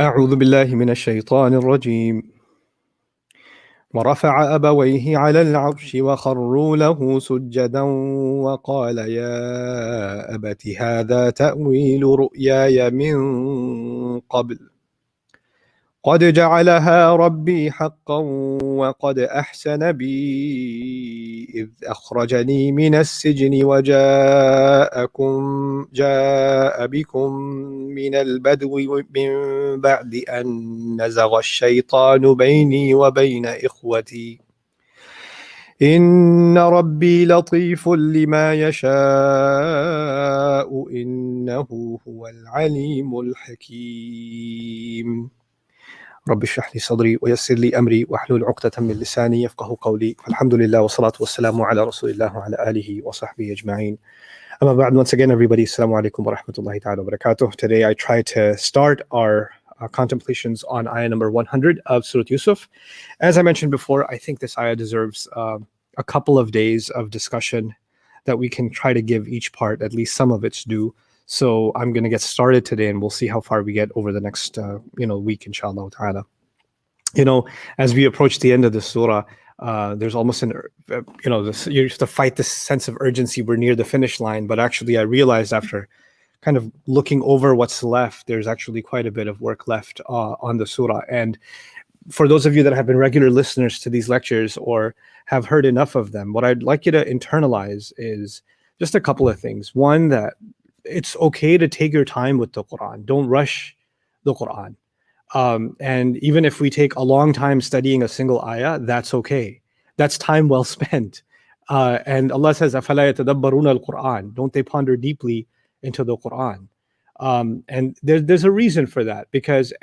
أعوذ بالله من الشيطان الرجيم ورفع أبويه على العرش وخروا له سجدا وقال يا أبت هذا تأويل رؤياي من قبل قد جعلها ربي حقا وقد أحسن بي إذ أخرجني من السجن جاء بكم من البدو من بعد أن نزغ الشيطان بيني وبين إخوتي إن ربي لطيف لما يشاء إنه هو العليم الحكيم رب اشرح لي صدري ويسر لي أمري واحلل عقدة من لساني يفقه قولي فالحمد لله والصلاة والسلام على رسول الله وعلى آله وصحبه أجمعين. Amma ba'd, once again, everybody, assalamu alaikum wa rahmatullahi ta'ala wa barakatuh. Today I try to start our contemplations on ayah number 100 of Surah Yusuf. As I mentioned before, I think this ayah deserves a couple of days of discussion that we can try to give each part at least some of its due. So I'm going to get started today and we'll see how far we get over the next week, inshallah ta'ala. As we approach the end of the surah, there's almost you have to fight this sense of urgency. We're near the finish line, but actually I realized after kind of looking over what's left, there's actually quite a bit of work left on the surah. And for those of you that have been regular listeners to these lectures or have heard enough of them, what I'd like you to internalize is just a couple of things. One, that it's okay to take your time with the Quran. Don't rush the Quran. And even if we take a long time studying a single ayah, that's okay. That's time well spent. And Allah says, أَفَلَا يَتَدَبَّرُونَ الْقُرْآنَ. Don't they ponder deeply into the Quran? And there's a reason for that, because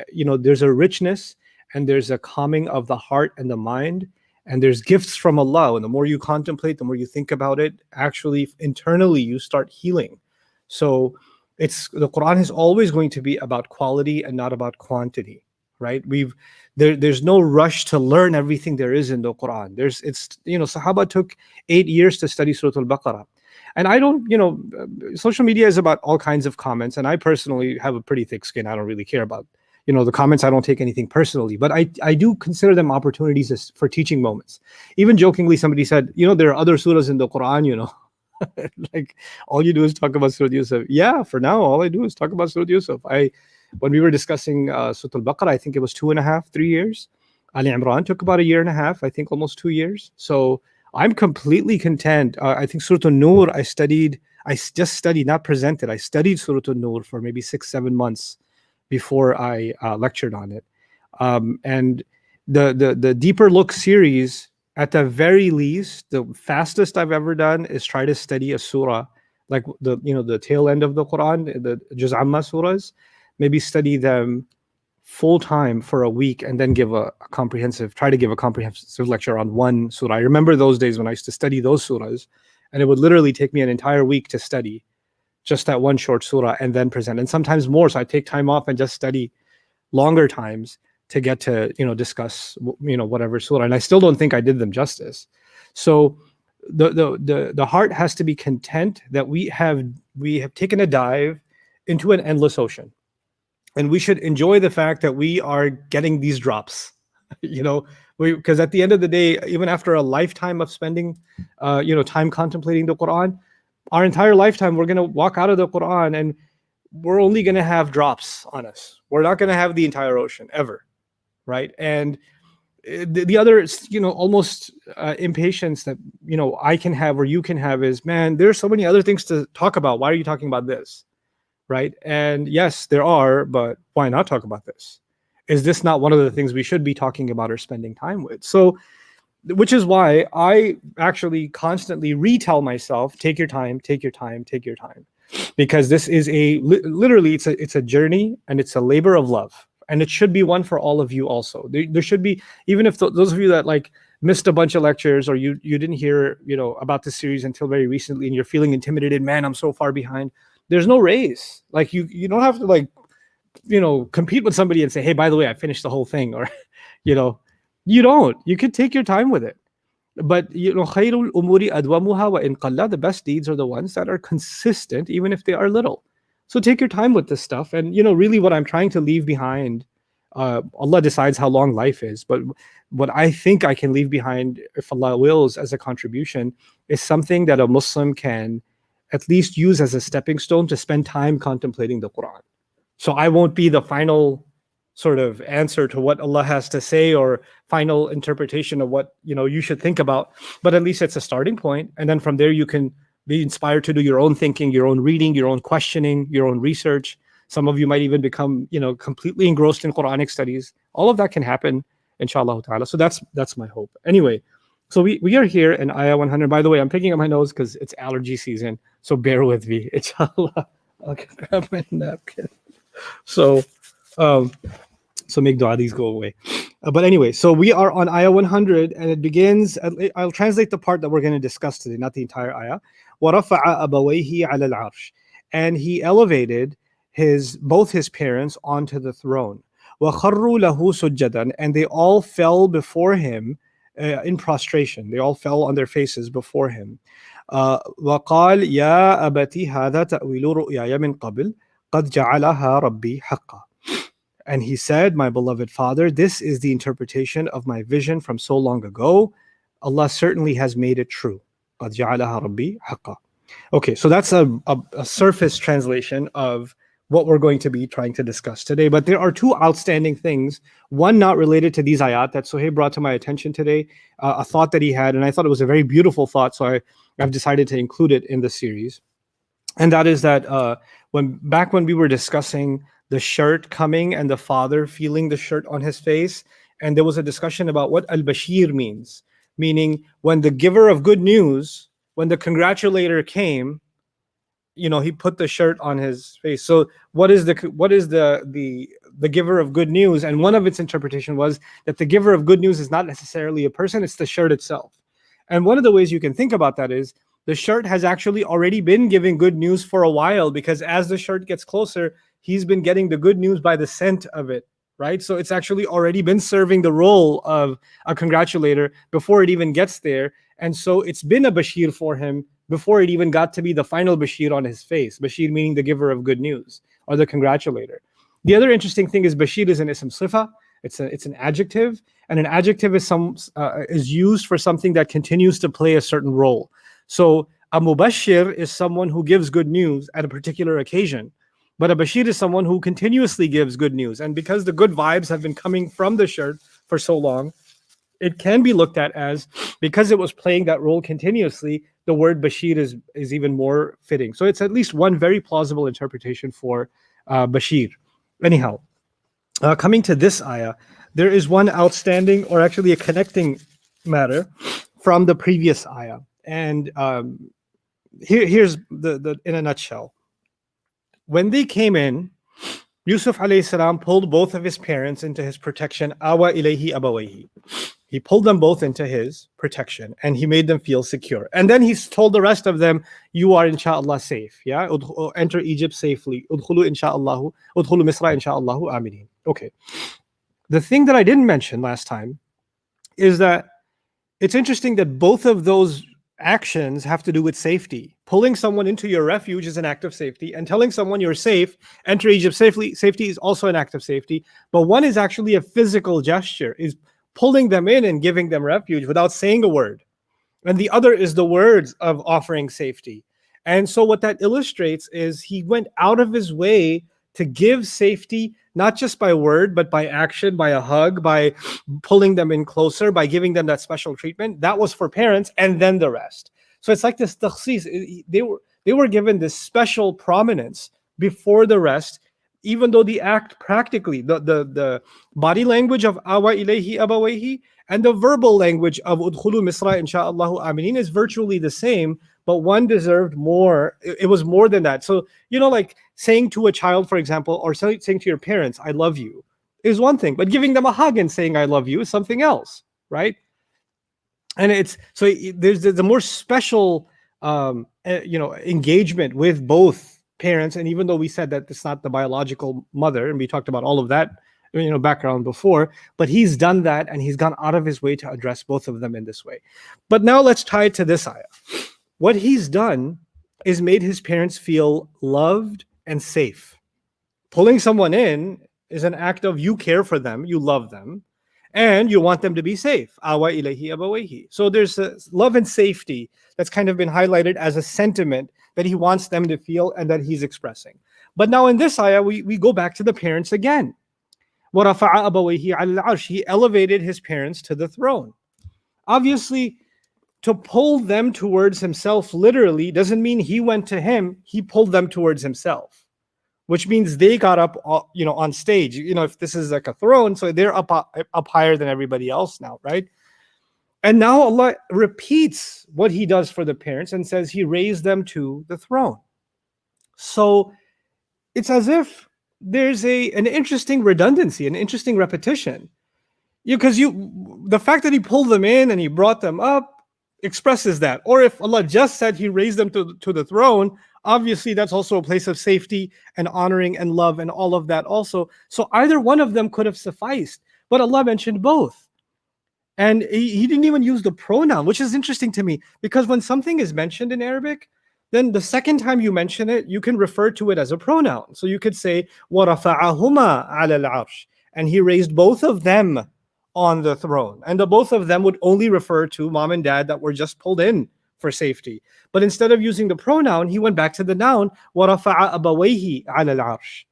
there's a richness and there's a calming of the heart and the mind, and there's gifts from Allah. And the more you contemplate, the more you think about it, actually internally you start healing. So the Quran is always going to be about quality and not about quantity, right? There's no rush to learn everything there is in the Quran. Sahaba took 8 years to study Surah Al-Baqarah. And I don't, social media is about all kinds of comments, and I personally have a pretty thick skin. I don't really care about, the comments. I don't take anything personally, but I do consider them opportunities for teaching moments. Even jokingly, somebody said, there are other surahs in the Quran, like all you do is talk about Surah Yusuf. Yeah, for now, all I do is talk about Surah Yusuf. When we were discussing Surah Al-Baqarah, I think it was 2.5, 3 years. Ali Imran took about 1.5 years, I think almost 2 years. So I'm completely content. I think Surah An-Nur, I just studied, not presented. I studied Surah An-Nur for maybe 6-7 months before I lectured on it. And the Deeper Look series, at the very least, the fastest I've ever done is try to study a surah, like the tail end of the Quran, the Juz Amma surahs, maybe study them full time for a week and then try to give a comprehensive lecture on one surah. I remember those days when I used to study those surahs, and it would literally take me an entire week to study just that one short surah and then present, and sometimes more. So I take time off and just study longer times to get to discuss whatever surah, and I still don't think I did them justice. So the heart has to be content that we have taken a dive into an endless ocean, and we should enjoy the fact that we are getting these drops, because at the end of the day, even after a lifetime of spending time contemplating the Quran, our entire lifetime we're going to walk out of the Quran and we're only going to have drops on us. We're not going to have the entire ocean ever. Right. And the other, almost impatience that, I can have or you can have is, man, there's so many other things to talk about. Why are you talking about this? Right. And yes, there are, but why not talk about this? Is this not one of the things we should be talking about or spending time with? So, which is why I actually constantly retell myself, take your time, take your time, take your time. Because this is literally, it's a journey and it's a labor of love. And it should be one for all of you also. There should be, even if those of you that missed a bunch of lectures, or you didn't hear about this series until very recently, and you're feeling intimidated, man, I'm so far behind. There's no race. You don't have to compete with somebody and say, hey, by the way, I finished the whole thing, or you don't. You could take your time with it. But خَيْرُ الْأُمُورِ أَدْوَمُهَا وَإِنْ قَلَّ. The best deeds are the ones that are consistent, even if they are little. So take your time with this stuff. And really what I'm trying to leave behind Allah decides how long life is, but what I think I can leave behind, if Allah wills, as a contribution, is something that a Muslim can at least use as a stepping stone to spend time contemplating the Quran. So I won't be the final sort of answer to what Allah has to say or final interpretation of what you should think about, but at least it's a starting point, and then from there you can be inspired to do your own thinking, your own reading, your own questioning, your own research. Some of you might even become completely engrossed in Quranic studies. All of that can happen, inshallah ta'ala. So that's my hope. Anyway, so we are here in ayah 100. By the way, I'm picking up my nose because it's allergy season, so bear with me, inshallah. I'll grab my napkin. So make dua, these go away. But anyway, so we are on ayah 100, and it begins. I'll translate the part that we're going to discuss today, not the entire ayah. وَرَفَعَ أَبَوَيْهِ عَلَى الْعَرْشِ, and he elevated both his parents onto the throne. وَخَرُّوا لَهُ سُجَّدًا, and they all fell before him in prostration. They all fell on their faces before him. وَقَالْ يَا أَبَتِ هَذَا تَأْوِيلُ رُؤْيَايَ مِنْ قَبْلِ قَدْ جَعَلَهَا رَبِّي حَقًّا. And he said, my beloved father, this is the interpretation of my vision from so long ago. Allah certainly has made it true. قَدْ جَعَلَهَا رَبِّي حَقًّا. Okay, so that's a surface translation of what we're going to be trying to discuss today. But there are two outstanding things, one not related to these ayat that Suhaib brought to my attention today, a thought that he had, and I thought it was a very beautiful thought, so I've decided to include it in the series. And that is that when we were discussing the shirt coming and the father feeling the shirt on his face, and there was a discussion about what al-Bashir means, meaning when the giver of good news, when the congratulator came, he put the shirt on his face. So what is the giver of good news? And one of its interpretation was that the giver of good news is not necessarily a person, it's the shirt itself. And one of the ways you can think about that is the shirt has actually already been giving good news for a while, because as the shirt gets closer, he's been getting the good news by the scent of it, right? So it's actually already been serving the role of a congratulator before it even gets there. And so it's been a Bashir for him before it even got to be the final Bashir on his face. Bashir meaning the giver of good news or the congratulator. The other interesting thing is Bashir is an ism sifa. It's an adjective, and an adjective is used for something that continues to play a certain role. So a mubashir is someone who gives good news at a particular occasion, but a bashir is someone who continuously gives good news. And because the good vibes have been coming from the shirt for so long, it can be looked at as, because it was playing that role continuously, the word bashir is even more fitting. So it's at least one very plausible interpretation for bashir. Anyhow, coming to this ayah, there is one outstanding, or actually a connecting matter from the previous ayah. And here's the in a nutshell. When they came in, Yusuf alayhi salam pulled both of his parents into his protection. Awa ilayhi abawayhi. He pulled them both into his protection, and he made them feel secure. And then he told the rest of them, you are inshallah safe. Yeah, enter Egypt safely. Udkhulu inshallah, udkhulu Misra inshallah aminin. Okay. The thing that I didn't mention last time is that it's interesting that both of those actions have to do with safety. Pulling someone into your refuge is an act of safety, and telling someone you're safe, enter Egypt safely, safety is also an act of safety. But one is actually a physical gesture, is pulling them in and giving them refuge without saying a word. And the other is the words of offering safety. And so what that illustrates is he went out of his way to give safety, not just by word, but by action, by a hug, by pulling them in closer, by giving them that special treatment. That was for parents, and then the rest. So it's like this takhsis. They were given this special prominence before the rest, even though the act practically, the body language of awa ilayhi abawayhi and the verbal language of udkhulu Misra insha'Allahu aminin is virtually the same, but one deserved more. It was more than that. So, like saying to a child, for example, or saying to your parents, I love you, is one thing, but giving them a hug and saying I love you is something else, right? And there's the more special, engagement with both parents. And even though we said that it's not the biological mother, and we talked about all of that, background before, but he's done that, and he's gone out of his way to address both of them in this way. But now let's tie it to this ayah. What he's done is made his parents feel loved and safe. Pulling someone in is an act of you care for them, you love them, and you want them to be safe. Awa ilayhi abawayhi. So there's a love and safety that's kind of been highlighted as a sentiment that he wants them to feel and that he's expressing. But now in this ayah, we go back to the parents again. وَرَفَعَ أَبَوَيْهِ عَلَى الْعَرْشِ. He elevated his parents to the throne. Obviously, to pull them towards himself literally doesn't mean he went to him, he pulled them towards himself, which means they got up, on stage. If this is like a throne, so they're up higher than everybody else now, right? And now Allah repeats what he does for the parents and says he raised them to the throne. So it's as if there's an interesting redundancy, an interesting repetition. Because the fact that he pulled them in and he brought them up expresses that. Or if Allah just said he raised them to the throne, obviously that's also a place of safety and honoring and love and all of that also. So either one of them could have sufficed, but Allah mentioned both. And he didn't even use the pronoun, which is interesting to me, because when something is mentioned in Arabic, then the second time you mention it, you can refer to it as a pronoun. So you could say, وَرَفَعَهُمَا عَلَى الْعَرْشِ, and he raised both of them on the throne. And the both of them would only refer to mom and dad that were just pulled in for safety. But instead of using the pronoun, he went back to the noun, وَرَفَعَ أَبَوَيْهِ عَلَى الْعَرْشِ.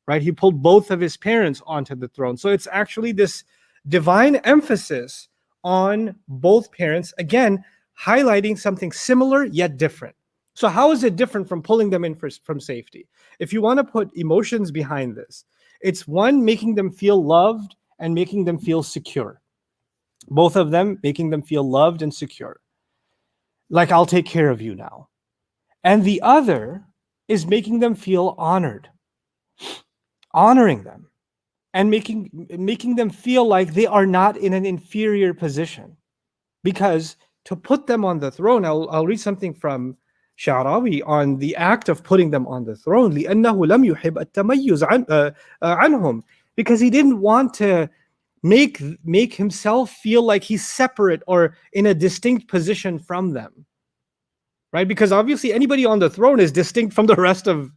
Right? He pulled both of his parents onto the throne. So it's actually this divine emphasis on both parents, again, highlighting something similar yet different. So how is it different from pulling them in from safety? If you want to put emotions behind this, it's one, making them feel loved and making them feel secure. Both of them making them feel loved and secure. Like, I'll take care of you now. And the other is making them feel honored. Honoring them. And making them feel like they are not in an inferior position. Because to put them on the throne, I'll read something from Sha'rawi on the act of putting them on the throne. لِأَنَّهُ لَمْ يُحِبْ التَّمَيُّزَ عَنْهُم. Because he didn't want to make himself feel like he's separate or in a distinct position from them. Right? Because obviously anybody on the throne is distinct from the rest of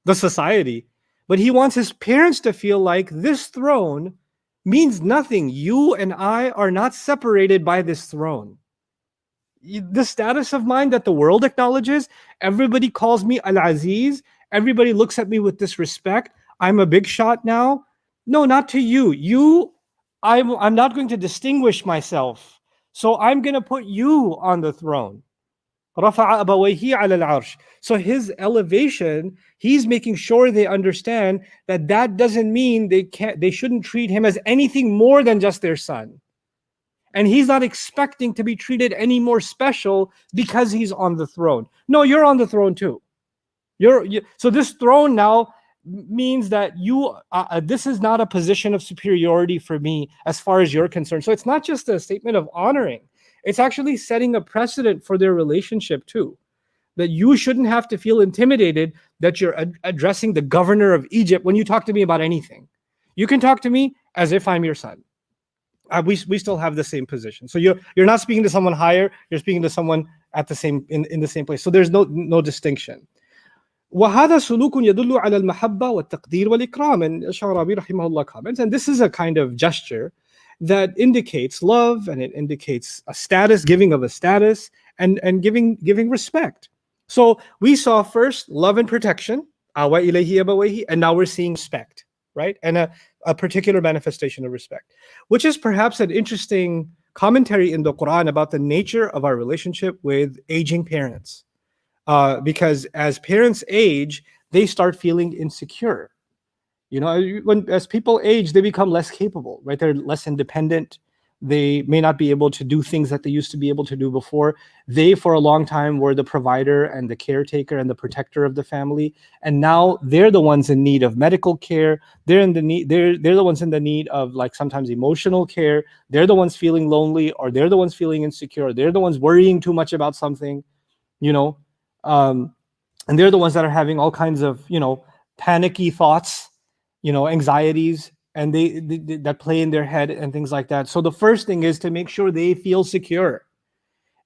the society. But he wants his parents to feel like this throne means nothing. You and I are not separated by this throne. The status of mine that the world acknowledges, everybody calls me Al-Aziz, everybody looks at me with disrespect, I'm a big shot now. No, not to you. I'm not going to distinguish myself. So I'm going to put you on the throne. رَفَعَ أَبَوَيْهِ عَلَى الْعَرْشِ. So his elevation, he's making sure they understand that doesn't mean they shouldn't treat him as anything more than just their son. And he's not expecting to be treated any more special because he's on the throne. No, you're on the throne too. So this throne now means that this is not a position of superiority for me as far as you're concerned. So it's not just a statement of honoring. It's actually setting a precedent for their relationship too. That you shouldn't have to feel intimidated that you're addressing the governor of Egypt when you talk to me about anything. You can talk to me as if I'm your son. We still have the same position. So you're not speaking to someone higher. You're speaking to someone at the same in the same place. So there's no distinction. وهذا سلوك يدل على المحبة والتقدير والإكرام. And Sha'rawi rahimahullah comments, and this is a kind of gesture that indicates love and it indicates a status, giving of a status, and giving respect. So we saw first love and protection, awa ilayhi abawayhi, and now we're seeing respect, right? And a particular manifestation of respect, which is perhaps an interesting commentary in the Quran about the nature of our relationship with aging parents. Because as parents age, they start feeling insecure. As people age, they become less capable, right? They're less independent. They may not be able to do things that they used to be able to do before. They, for a long time, were the provider and the caretaker and the protector of the family. And now they're the ones in need of medical care. They're the ones in the need of, like, sometimes emotional care. They're the ones feeling lonely, or they're the ones feeling insecure. They're the ones worrying too much about something, and they're the ones that are having all kinds of, panicky thoughts, anxieties, and they that play in their head and things like that. So the first thing is to make sure they feel secure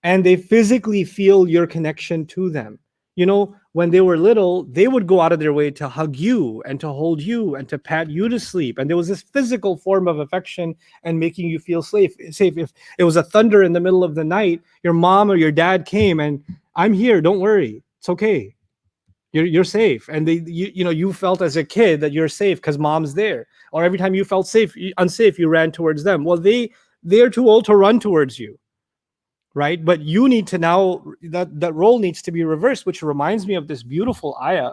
and they physically feel your connection to them. when they were little, they would go out of their way to hug you and to hold you and to pat you to sleep. And there was this physical form of affection and making you feel safe. If it was a thunder in the middle of the night, your mom or your dad came and, I'm here, don't worry, it's okay. You're safe. And you felt as a kid that you're safe because mom's there. Or every time you felt unsafe, you ran towards them. Well, they're too old to run towards you. Right? But you need to now, that role needs to be reversed, which reminds me of this beautiful ayah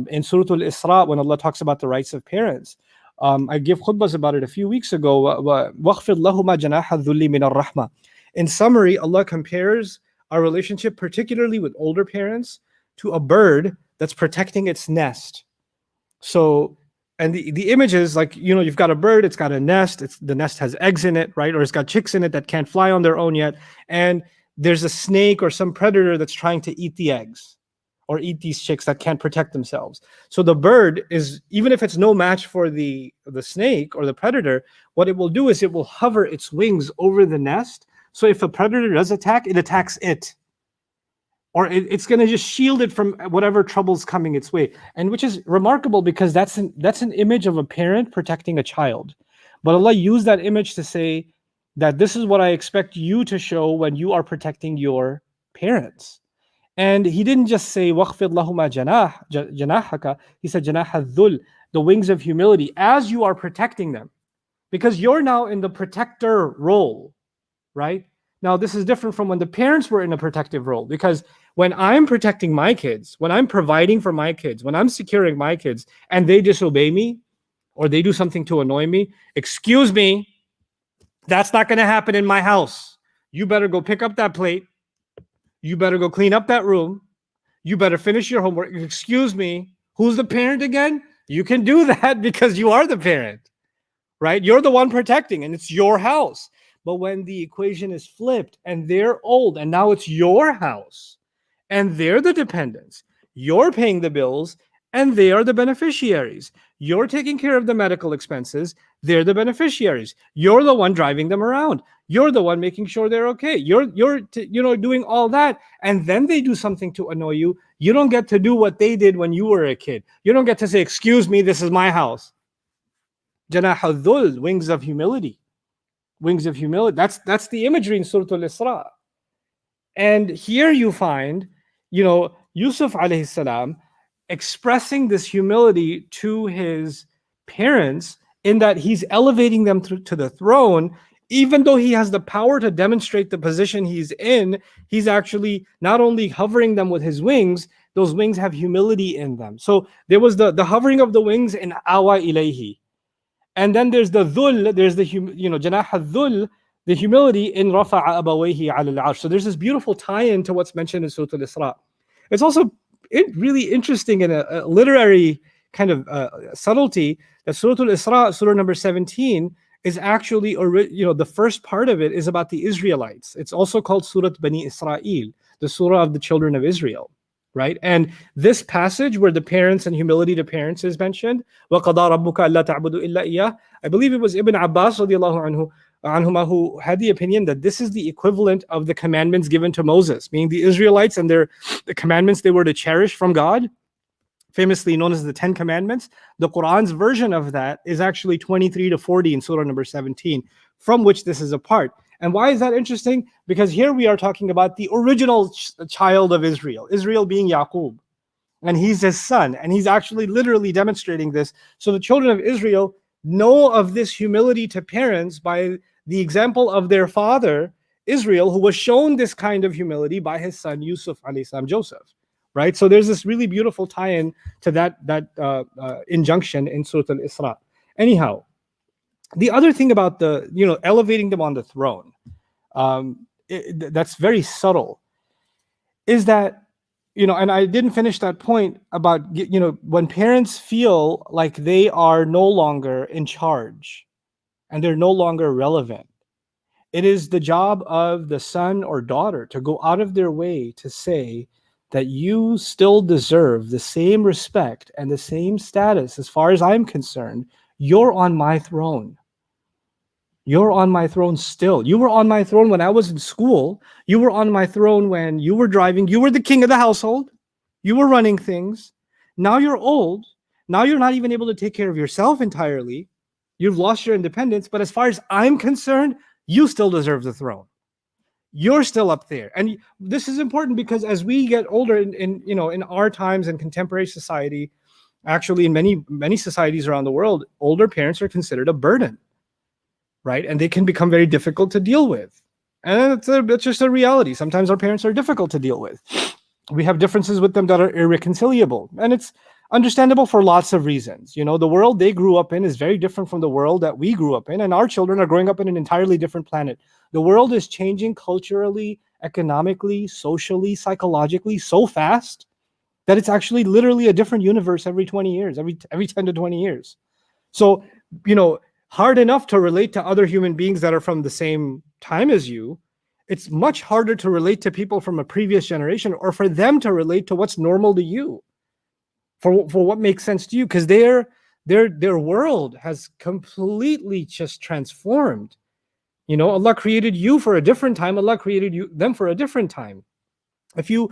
in Surah Al-Isra when Allah talks about the rights of parents. I gave khutbahs about it a few weeks ago. وَاخْفِضْ لَهُمَا جَنَاحَ الذُّلِّ مِنَ الرَّحْمَةِ. In summary, Allah compares our relationship, particularly with older parents, to a bird that's protecting its nest. So, and the image is like, you've got a bird, it's got a nest, the nest has eggs in it, right? Or it's got chicks in it that can't fly on their own yet. And there's a snake or some predator that's trying to eat the eggs or eat these chicks that can't protect themselves. So the bird is, even if it's no match for the snake or the predator, what it will do is it will hover its wings over the nest. So if a predator does attack, it attacks it. Or it's going to just shield it from whatever trouble's coming its way. And which is remarkable because that's an image of a parent protecting a child. But Allah used that image to say that this is what I expect you to show when you are protecting your parents. And He didn't just say وَخْفِضْ لَهُمَا جَنَاحَكَ. He said جَنَاحَ الذُّلِّ, the wings of humility, as you are protecting them. Because you're now in the protector role, right? Now, this is different from when the parents were in a protective role, because when I'm protecting my kids, when I'm providing for my kids, when I'm securing my kids, and they disobey me, or they do something to annoy me, excuse me, that's not going to happen in my house. You better go pick up that plate. You better go clean up that room. You better finish your homework. Excuse me, who's the parent again? You can do that because you are the parent, right? You're the one protecting, and it's your house. But when the equation is flipped and they're old and now it's your house and they're the dependents, you're paying the bills and they are the beneficiaries. You're taking care of the medical expenses, they're the beneficiaries. You're the one driving them around. You're the one making sure they're okay. You're doing all that, and then they do something to annoy you. You don't get to do what they did when you were a kid. You don't get to say, excuse me, this is my house. Janah al-dhul, wings of humility. Wings of humility. That's the imagery in Surah Al-Isra. And here you find, Yusuf alayhi salam expressing this humility to his parents in that he's elevating them to the throne. Even though he has the power to demonstrate the position he's in, he's actually not only hovering them with his wings, those wings have humility in them. So there was the hovering of the wings in awa ilayhi. And then there's the dhul, there's the janah al-dhul, the humility in rafa'a abawayhi ala al-arsh. So there's this beautiful tie-in to what's mentioned in Surah Al-Isra. It's also really interesting in a literary kind of subtlety that Surah Al-Isra, Surah number 17, is actually, the first part of it is about the Israelites. It's also called Surah Bani Israel, the Surah of the children of Israel. Right? And this passage where the parents and humility to parents is mentioned, وَقَضَى رَبُّكَ أَلَّا تَعْبُدُوا إِلَّا إِيَّهُ, I believe it was Ibn Abbas radiallahu anhuma who had the opinion that this is the equivalent of the commandments given to Moses, meaning the Israelites and the commandments they were to cherish from God, famously known as the 10 Commandments. The Quran's version of that is actually 23 to 40 in Surah number 17, from which this is a part. And why is that interesting? Because here we are talking about the original child of Israel being Yaqub. And he's his son. And he's actually literally demonstrating this. So the children of Israel know of this humility to parents by the example of their father, Israel, who was shown this kind of humility by his son, Yusuf alayhi salam, Joseph. Right? So there's this really beautiful tie-in to that injunction in Surah Al-Isra. Anyhow, the other thing about the, elevating them on the throne, that's very subtle, is that, and I didn't finish that point about, when parents feel like they are no longer in charge and they're no longer relevant, it is the job of the son or daughter to go out of their way to say that you still deserve the same respect and the same status as far as I'm concerned. You're on my throne. You're on my throne still. You were on my throne when I was in school. You were on my throne when you were driving. You were the king of the household. You were running things. Now you're old. Now you're not even able to take care of yourself entirely. You've lost your independence. But as far as I'm concerned, you still deserve the throne. You're still up there. And this is important because as we get older in our times in contemporary society, actually in many societies around the world, older parents are considered a burden, right? And they can become very difficult to deal with. And it's just a reality. Sometimes our parents are difficult to deal with. We have differences with them that are irreconcilable. And it's understandable for lots of reasons. The world they grew up in is very different from the world that we grew up in. And our children are growing up in an entirely different planet. The world is changing culturally, economically, socially, psychologically so fast that it's actually literally a different universe every 20 years, every 10 to 20 years. So, hard enough to relate to other human beings that are from the same time as you. It's much harder to relate to people from a previous generation, or for them to relate to what's normal to you, for what makes sense to you, because their world has completely just transformed. Allah created you for a different time. Allah created them for a different time. If you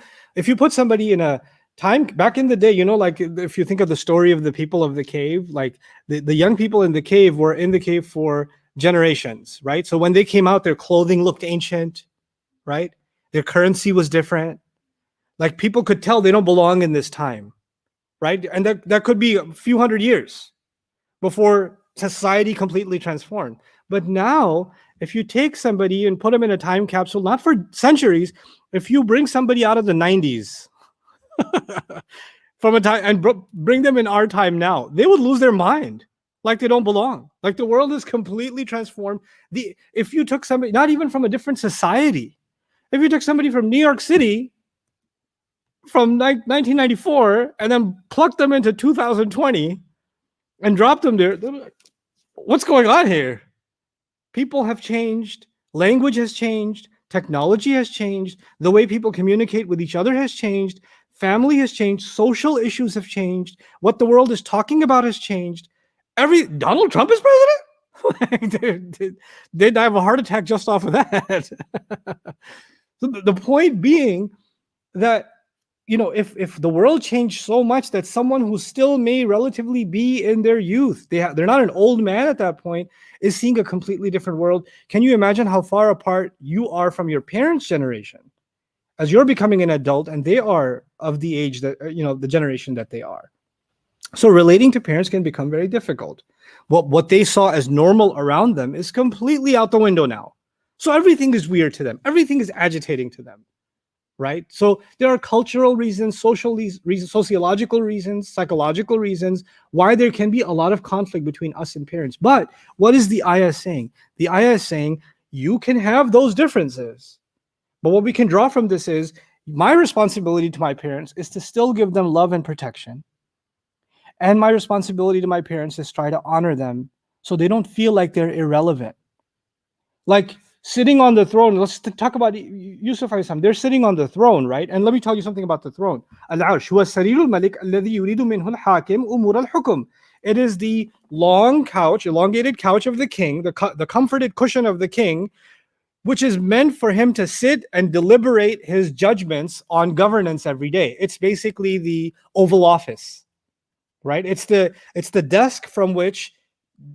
put somebody in a time back in the day, like if you think of the story of the people of the cave, like the young people in the cave were in the cave for generations, right? So when they came out, their clothing looked ancient, right? Their currency was different. Like people could tell they don't belong in this time, right? And that could be a few hundred years before society completely transformed. But now, if you take somebody and put them in a time capsule, not for centuries, if you bring somebody out of the 90s from a time and bring them in our time now, they would lose their mind, like they don't belong. Like the world is completely transformed. If you took somebody, not even from a different society, if you took somebody from New York City from 1994 and then plucked them into 2020 and dropped them there, they're like, what's going on here? People have changed. Language has changed. Technology has changed. The way people communicate with each other has changed. Family has changed. Social issues have changed. What the world is talking about has changed. Donald Trump is president? They'd have a heart attack just off of that. So the point being that, if the world changed so much that someone who still may relatively be in their youth, they're not an old man at that point, is seeing a completely different world. Can you imagine how far apart you are from your parents' generation as you're becoming an adult and they are of the age that, the generation that they are? So relating to parents can become very difficult. What they saw as normal around them is completely out the window now. So everything is weird to them. Everything is agitating to them. Right? So there are cultural reasons, social reasons, sociological reasons, psychological reasons why there can be a lot of conflict between us and parents. But what is the ayah saying? The ayah is saying you can have those differences. But what we can draw from this is my responsibility to my parents is to still give them love and protection. And my responsibility to my parents is try to honor them so they don't feel like they're irrelevant. Like sitting on the throne, let's talk about Yusuf alayhi salam. They're sitting on the throne, right? And let me tell you something about the throne. Al-Arsh huwa sarirul malik alladhi yuridu minhu al-hakim umur al-hukm. It is the long couch, elongated couch of the king, the comforted cushion of the king, which is meant for him to sit and deliberate his judgments on governance every day. It's basically the Oval Office, right? It's the desk from which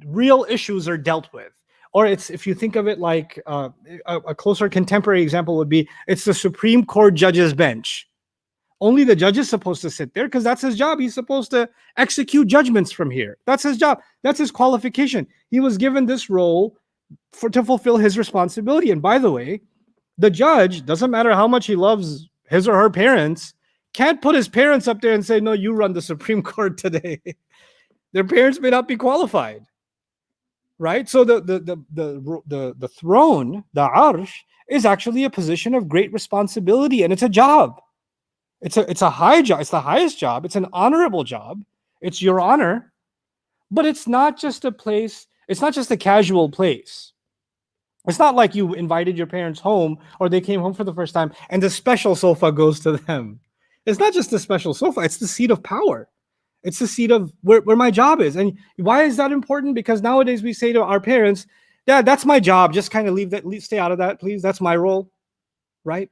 real issues are dealt with. Or if you think of it like a closer contemporary example would be, it's the Supreme Court judge's bench. Only the judge is supposed to sit there because that's his job. He's supposed to execute judgments from here. That's his job. That's his qualification. He was given this role to fulfill his responsibility. And by the way, the judge, doesn't matter how much he loves his or her parents, can't put his parents up there and say, no, you run the Supreme Court today. Their parents may not be qualified. Right? So the throne, the arsh, is actually a position of great responsibility, and it's a job. It's a high job. It's the highest job. It's an honorable job. It's your honor, but it's not just a place. It's not just a casual place. It's not like you invited your parents home or they came home for the first time and the special sofa goes to them. It's not just a special sofa. It's the seat of power. It's the seat of where my job is. And why is that important? Because nowadays we say to our parents, Dad, that's my job. Just kind of stay out of that, please. That's my role, right?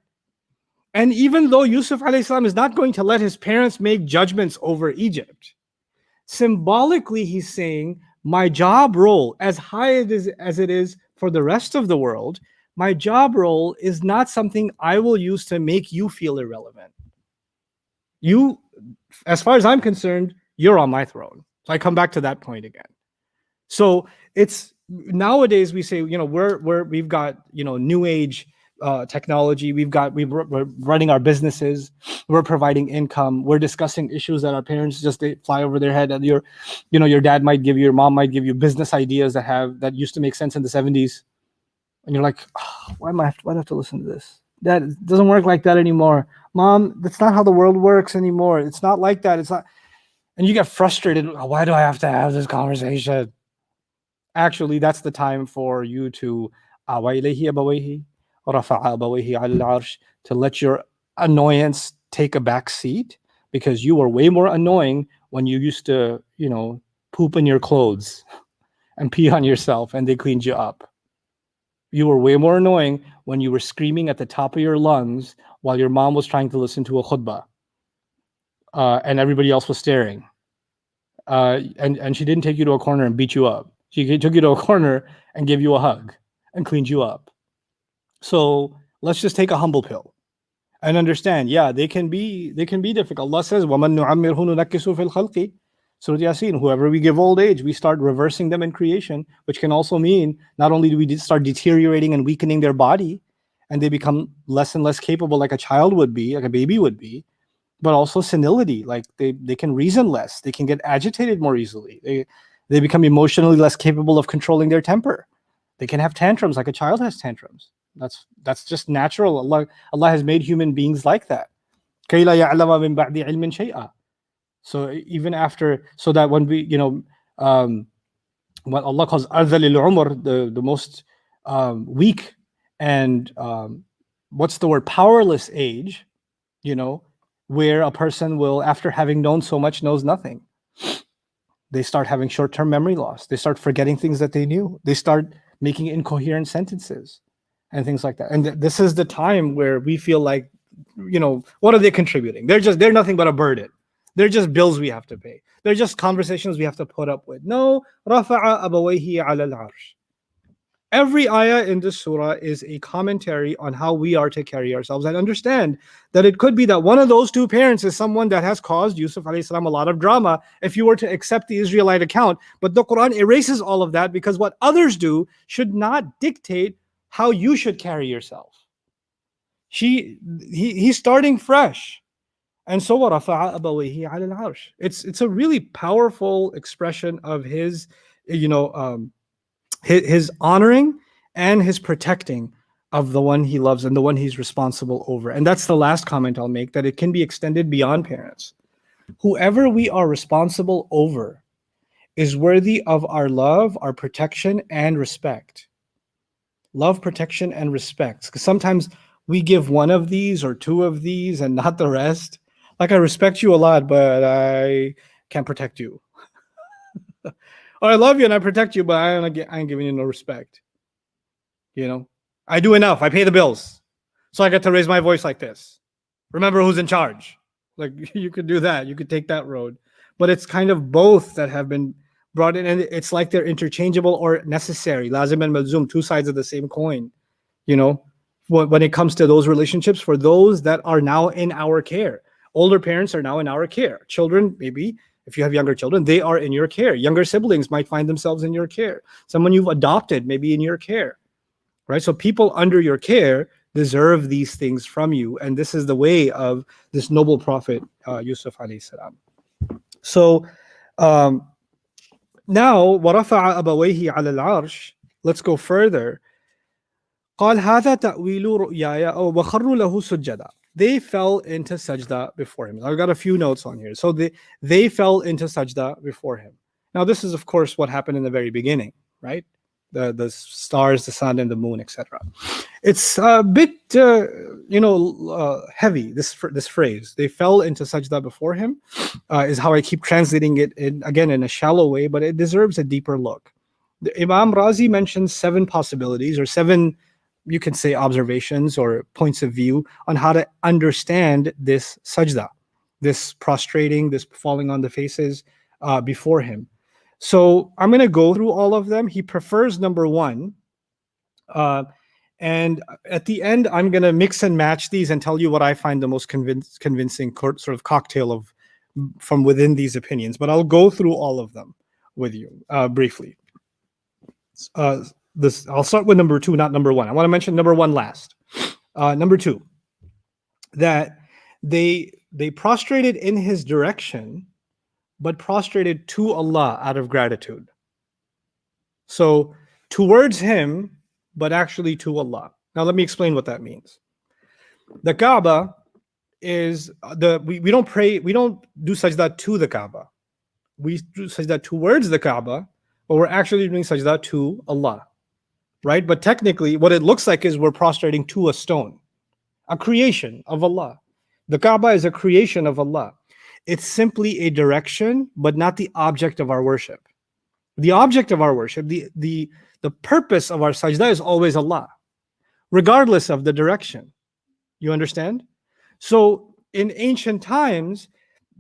And even though Yusuf alayhi salam is not going to let his parents make judgments over Egypt, symbolically he's saying, my job role, as high as it is for the rest of the world, my job role is not something I will use to make you feel irrelevant. You, as far as I'm concerned, you're on my throne. So I come back to that point again. So it's nowadays we say, we've got, new age technology. We're running our businesses. We're providing income. We're discussing issues that our parents just they fly over their head. And your dad might give you, your mom might give you business ideas that used to make sense in the 70s. And you're like, oh, why do I have to listen to this? That doesn't work like that anymore. Mom, that's not how the world works anymore. It's not like that. It's not. And you get frustrated. Why do I have to have this conversation? Actually, that's the time for you to to let your annoyance take a back seat, because you were way more annoying when you used to, poop in your clothes and pee on yourself and they cleaned you up. You were way more annoying when you were screaming at the top of your lungs while your mom was trying to listen to a khutbah and everybody else was staring. And she didn't take you to a corner and beat you up. She took you to a corner and gave you a hug and cleaned you up. So let's just take a humble pill and understand, they can be difficult. Allah says, وَمَن نُعَمِّرْهُ نُنَكِّسُ فِي الْخَلْقِ. Surah Yasin, whoever we give old age, we start reversing them in creation, which can also mean not only do we start deteriorating and weakening their body, and they become less and less capable like a child would be, like a baby would be, but also senility, like they can reason less, they can get agitated more easily, they become emotionally less capable of controlling their temper. They can have tantrums like a child has tantrums. That's just natural. Allah has made human beings like that. كَيْ لَا يَعْلَمَ مِن بَعْدِ عِلْمٍ شَيْئًا. So even after, so that when we, what Allah calls أَرْذَلِ الْعُمر, the most weak and what's the word, powerless age, where a person will, after having known so much, knows nothing. They start having short-term memory loss. They start forgetting things that they knew. They start making incoherent sentences and things like that. And this is the time where we feel like, what are they contributing? They're nothing but a burden. They're just bills we have to pay. They're just conversations we have to put up with. No, رَفَعَ أَبَوَيْهِ عَلَى الْعَرْشِ. Every ayah in this surah is a commentary on how we are to carry ourselves, and understand that it could be that one of those two parents is someone that has caused Yusuf alayhi salam a lot of drama if you were to accept the Israelite account. But the Quran erases all of that, because what others do should not dictate how you should carry yourself. He's starting fresh. And so وَرَفَعَ أَبَوَيْهِ عَلَى الْعَرْشِ. It's a really powerful expression of his, his honoring and his protecting of the one he loves and the one he's responsible over. And that's the last comment I'll make, that it can be extended beyond parents. Whoever we are responsible over is worthy of our love, our protection, and respect. Love, protection, and respect. Because sometimes we give one of these or two of these and not the rest. Like, I respect you a lot, but I can't protect you. Or I love you and I protect you, but I ain't giving you no respect. I do enough. I pay the bills. So I get to raise my voice like this. Remember who's in charge. Like, you could do that. You could take that road. But it's kind of both that have been brought in. And it's like they're interchangeable or necessary. Lazim and malzum, two sides of the same coin. When it comes to those relationships, for those that are now in our care. Older parents are now in our care. Children, maybe, if you have younger children, they are in your care. Younger siblings might find themselves in your care. Someone you've adopted may be in your care, right? So people under your care deserve these things from you. And this is the way of this noble prophet, Yusuf alayhi salam. So now, وَرَفَعَ أَبَوَيْهِ عَلَى الْعَرْشِ. Let's go further. قَالْ هَذَا تَأْوِيلُ رُؤْيَايَ وَخَرُّوا لَهُ سُجَّدًا. They fell into sajda before him. I've got a few notes on here. So they fell into sajda before him. Now, this is, of course, what happened in the very beginning, right? The stars, the sun, and the moon, etc. It's a bit, heavy, this phrase. They fell into sajda before him is how I keep translating it, again, in a shallow way, but it deserves a deeper look. The Imam Razi mentions 7 possibilities, or 7 you can say observations or points of view on how to understand this sajda, this prostrating, this falling on the faces before him. So I'm going to go through all of them. He prefers number one. And at the end, I'm going to mix and match these and tell you what I find the most convincing sort of cocktail of from within these opinions. But I'll go through all of them with you briefly. I'll start with number two, not number one. I want to mention number one last. Number two, that they prostrated in his direction, but prostrated to Allah out of gratitude. So towards him, but actually to Allah. Now let me explain what that means. The Kaaba is we don't pray, we don't do sajda to the Kaaba. We do sajda towards the Kaaba, but we're actually doing sajda to Allah, right? But technically, what it looks like is we're prostrating to a stone, a creation of Allah. The Kaaba is a creation of Allah. It's simply a direction, but not the object of our worship. The object of our worship, the purpose of our sajda is always Allah, regardless of the direction. You understand? So in ancient times,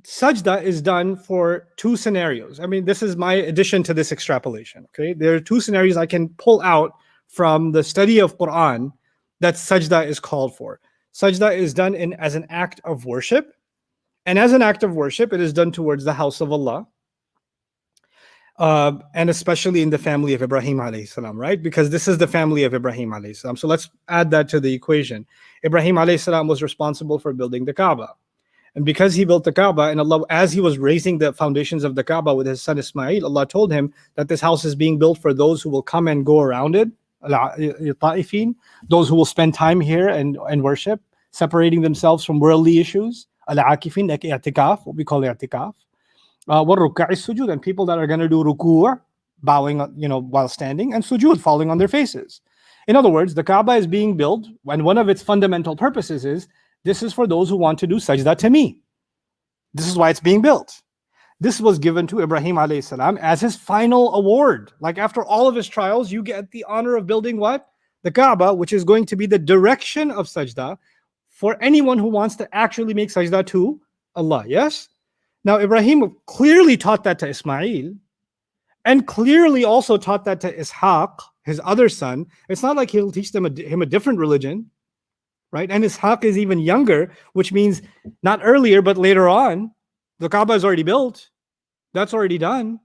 sajda is done for two scenarios. I mean, this is my addition to this extrapolation. Okay, there are two scenarios I can pull out from the study of Quran that sajda is called for. Sajda is done as an act of worship, and as an act of worship, it is done towards the house of Allah, and especially in the family of Ibrahim alayhi salam, right? Because this is the family of Ibrahim alayhi salam. So let's add that to the equation. Ibrahim alayhi salam was responsible for building the Kaaba. And because he built the Kaaba, and Allah, as he was raising the foundations of the Kaaba with his son Ismail, Allah told him that this house is being built for those who will come and go around it, those who will spend time here and worship, separating themselves from worldly issues, al-akifin, like i'tikaf, what we call i'tikaf, sujud, and people that are going to do ruku', bowing, while standing, and sujud, falling on their faces. In other words, the Kaaba is being built, and one of its fundamental purposes is, this is for those who want to do sajda to me. This is why it's being built. This was given to Ibrahim alayhi salam as his final award. Like after all of his trials, you get the honor of building what? The Kaaba, which is going to be the direction of sajda for anyone who wants to actually make sajda to Allah. Yes? Now, Ibrahim clearly taught that to Ismail, and clearly also taught that to Ishaq, his other son. It's not like he'll teach him a different religion, right? And Ishaq is even younger, which means not earlier, but later on. The Kaaba is already built. That's already done,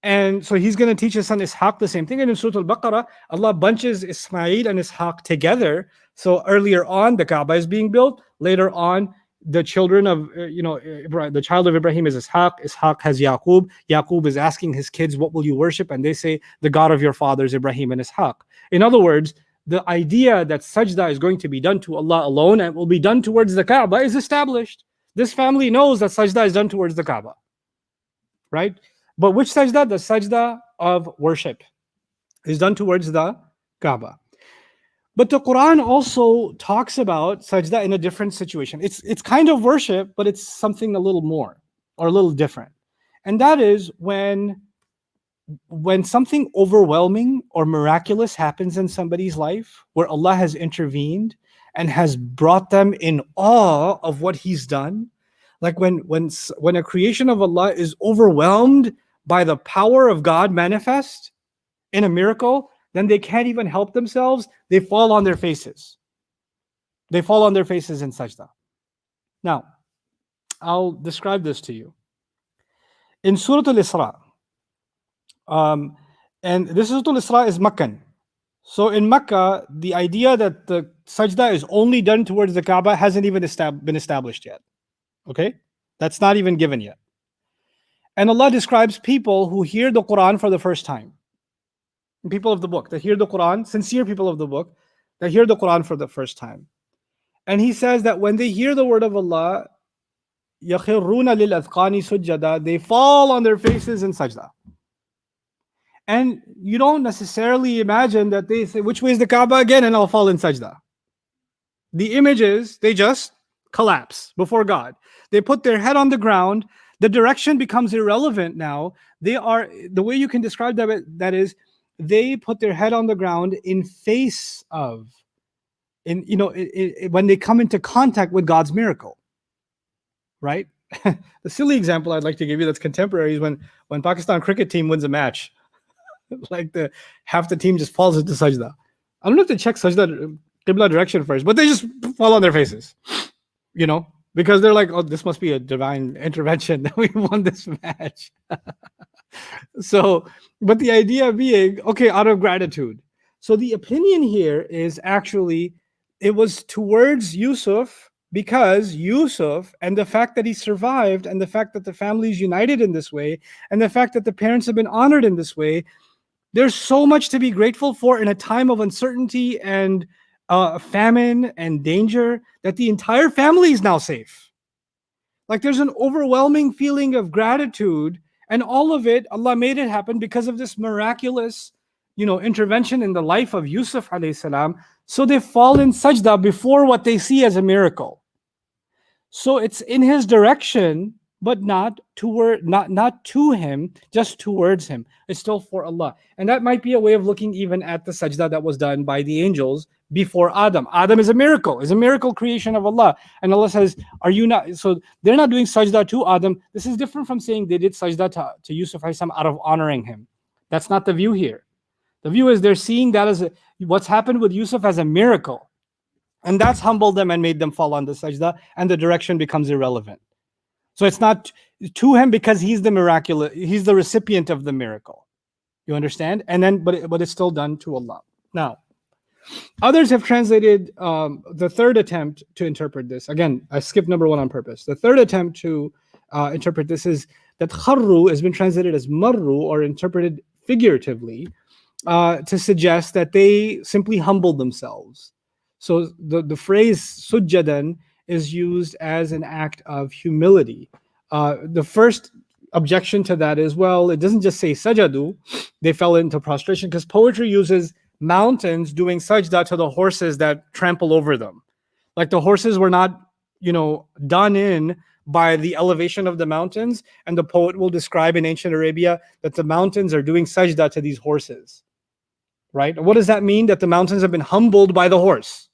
And so he's going to teach his son Ishaq the same thing. And in Surah Al-Baqarah, Allah bunches Ismail and Ishaq together. So earlier on, the Kaaba is being built. Later on, the children of, the child of Ibrahim is Ishaq. Ishaq has Yaqub. Yaqub is asking his kids, what will you worship? And they say, the God of your fathers, Ibrahim and Ishaq. In other words, the idea that sajda is going to be done to Allah alone and will be done towards the Kaaba is established. This family knows that sajda is done towards the Kaaba, right? But which sajda? The sajda of worship is done towards the Kaaba. But the Quran also talks about sajda in a different situation. It's kind of worship, but it's something a little more or a little different. And that is when something overwhelming or miraculous happens in somebody's life, where Allah has intervened and has brought them in awe of what He's done. Like when a creation of Allah is overwhelmed by the power of God manifest in a miracle, then they can't even help themselves. They fall on their faces. They fall on their faces in sajda. Now, I'll describe this to you. In Surah Al-Isra, and this Surah Al-Isra is Meccan. So in Mecca, the idea that the sajda is only done towards the Kaaba hasn't even been established yet. Okay? That's not even given yet. And Allah describes people who hear the Quran for the first time. People of the book that hear the Quran, sincere people of the book that hear the Quran for the first time. And He says that when they hear the word of Allah, يَخِرُّونَ لِلْأَذْقَانِ سُجَّدًا, they fall on their faces in sajda. And you don't necessarily imagine that they say, which way is the Kaaba again? And I'll fall in sajda. The image is they just collapse before God. They put their head on the ground. The direction becomes irrelevant now. They are, the way you can describe that is, they put their head on the ground in face of, when they come into contact with God's miracle, right? The silly example I'd like to give you that's contemporary is when Pakistan cricket team wins a match, like half the team just falls into sajda. I don't know if they check sajda qibla direction first, but they just fall on their faces, because they're like, oh, this must be a divine intervention that we won this match. So, but the idea being, okay, out of gratitude. So the opinion here is actually, it was towards Yusuf, because Yusuf and the fact that he survived and the fact that the family is united in this way and the fact that the parents have been honored in this way, there's so much to be grateful for in a time of uncertainty and famine and danger, that the entire family is now safe. Like, there's an overwhelming feeling of gratitude, and all of it, Allah made it happen because of this miraculous, intervention in the life of Yusuf alayhi salam. So they fall in sajda before what they see as a miracle. So it's in his direction, but not to him, just towards him. It's still for Allah. And that might be a way of looking even at the sajda that was done by the angels before Adam. Adam is a miracle creation of Allah. And Allah says, are you not? So they're not doing sajda to Adam. This is different from saying they did sajda to Yusuf out of honoring him. That's not the view here. The view is they're seeing that as what's happened with Yusuf as a miracle. And that's humbled them and made them fall on the sajda, and the direction becomes irrelevant. So it's not to him because he's the miraculous, he's the recipient of the miracle. You understand? And then, but it's still done to Allah. Now, others have translated the third attempt to interpret this. Again, I skipped number one on purpose. The third attempt to interpret this is that kharru has been translated as marru, or interpreted figuratively, to suggest that they simply humbled themselves. So the phrase sujjadan is used as an act of humility. The first objection to that is, well, it doesn't just say sajadu, they fell into prostration, because poetry uses mountains doing sajda to the horses that trample over them. Like, the horses were not, done in by the elevation of the mountains, and the poet will describe in ancient Arabia that the mountains are doing sajda to these horses, right? What does that mean? That the mountains have been humbled by the horse.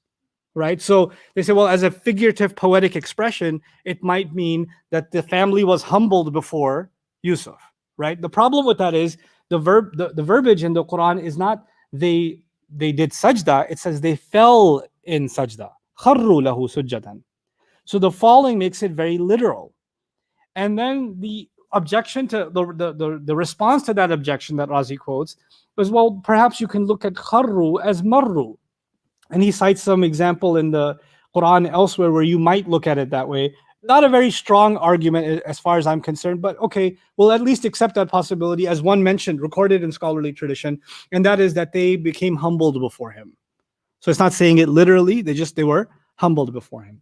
Right? So they say, well, as a figurative poetic expression, it might mean that the family was humbled before Yusuf, right? The problem with that is the verbiage in the Quran is not they did sajda, it says they fell in sajda. Kharru lahu sujjatan. So the falling makes it very literal. And then the objection to the response to that objection that Razi quotes was, well, perhaps you can look at kharru as marru. And he cites some example in the Quran elsewhere where you might look at it that way. Not a very strong argument as far as I'm concerned, but okay, we'll at least accept that possibility as one mentioned, recorded in scholarly tradition, and that is that they became humbled before him. So it's not saying it literally, they were humbled before him.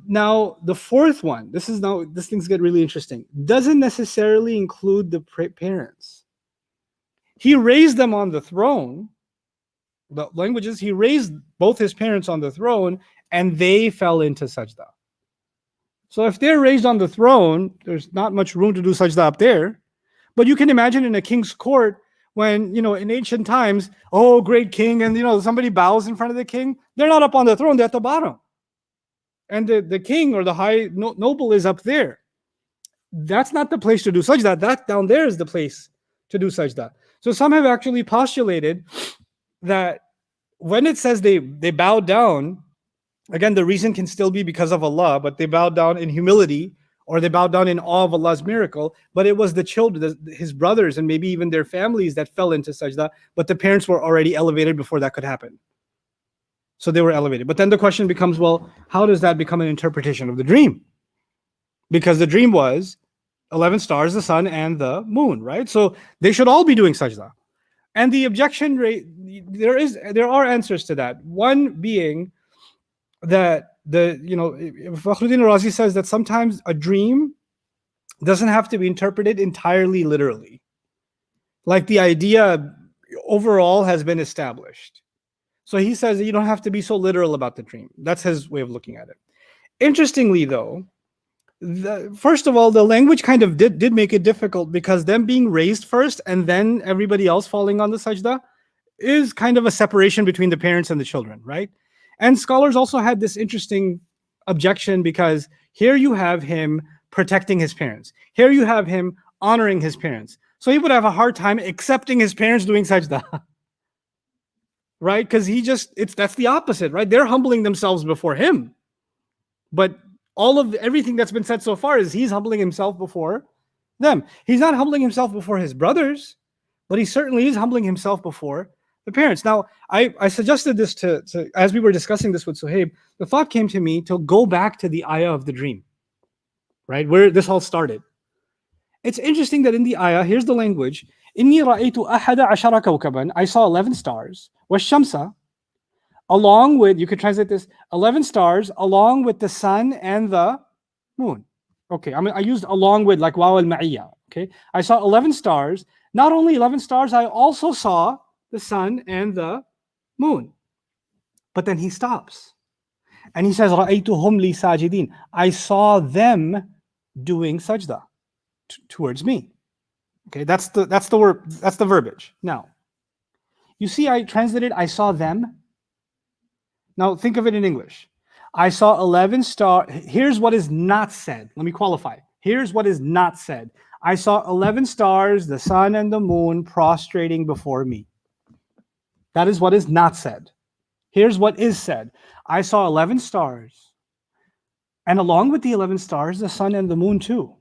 Now, the fourth this things get really interesting, doesn't necessarily include the parents. He raised them on the throne. The language is he raised both his parents on the throne and they fell into sajda. So if they're raised on the throne, there's not much room to do sajda up there. But you can imagine in a king's court when, in ancient times, oh, great king, and, somebody bows in front of the king, they're not up on the throne, they're at the bottom. And the king or the high noble is up there. That's not the place to do sajda. That down there is the place to do sajda. So some have actually postulated that when it says they bowed down, again, the reason can still be because of Allah, but they bowed down in humility, or they bowed down in awe of Allah's miracle, but it was the children, his brothers, and maybe even their families that fell into sajda, but the parents were already elevated before that could happen. So they were elevated. But then the question becomes, well, how does that become an interpretation of the dream? Because the dream was 11 stars, the sun, and the moon, right? So they should all be doing sajda. And the objection rate, there are answers to that. One being that Fakhruddin Razi says that sometimes a dream doesn't have to be interpreted entirely literally. Like, the idea overall has been established. So he says that you don't have to be so literal about the dream. That's his way of looking at it. Interestingly, though, First of all, the language kind of did make it difficult, because them being raised first and then everybody else falling on the sajda is kind of a separation between the parents and the children, right? And scholars also had this interesting objection, because here you have him protecting his parents. Here you have him honoring his parents. So he would have a hard time accepting his parents doing sajda. Right? Because that's the opposite, right? They're humbling themselves before him. But everything that's been said so far is he's humbling himself before them. He's not humbling himself before his brothers, but he certainly is humbling himself before the parents. Now, I suggested this to as we were discussing this with Suhaib, the thought came to me to go back to the ayah of the dream, right? Where this all started. It's interesting that in the ayah, here's the language, إِنِّي رَأَيْتُ أَحَدَ عَشَرَ كَوْكَبًا, I saw 11 stars, وَالشَّمْسَ, along with, you could translate this, 11 stars, along with the sun and the moon. Okay, I used along with, like waw al-ma'iyya. Okay, I saw 11 stars. Not only 11 stars, I also saw the sun and the moon. But then he stops. And he says, رَأَيْتُهُمْ لِي سَاجِدِينَ, I saw them doing sajda towards me. Okay, that's the word, that's the verbiage. Now, you see, I translated, I saw them. Now think of it in English. I saw 11 stars. Here's what is not said. Let me qualify. Here's what is not said. I saw 11 stars, the sun and the moon prostrating before me. That is what is not said. Here's what is said. I saw 11 stars. And along with the 11 stars, the sun and the moon too.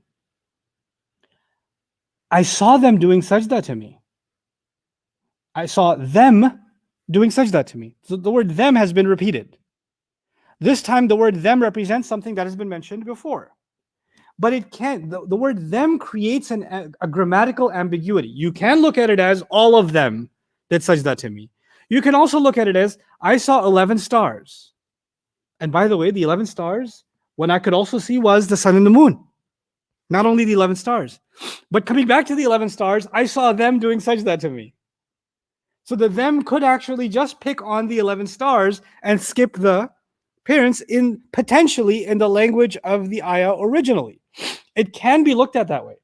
I saw them doing sajda to me. I saw them doing sajda to me. So the word them has been repeated. This time the word them represents something that has been mentioned before. But it can't, the word them creates a grammatical ambiguity. You can look at it as all of them did sajda to me. You can also look at it as I saw 11 stars. And by the way, the 11 stars, what I could also see was the sun and the moon. Not only the 11 stars. But coming back to the 11 stars, I saw them doing sajda to me. So the them could actually just pick on the 11 stars and skip the parents potentially in the language of the ayah originally. It can be looked at that way.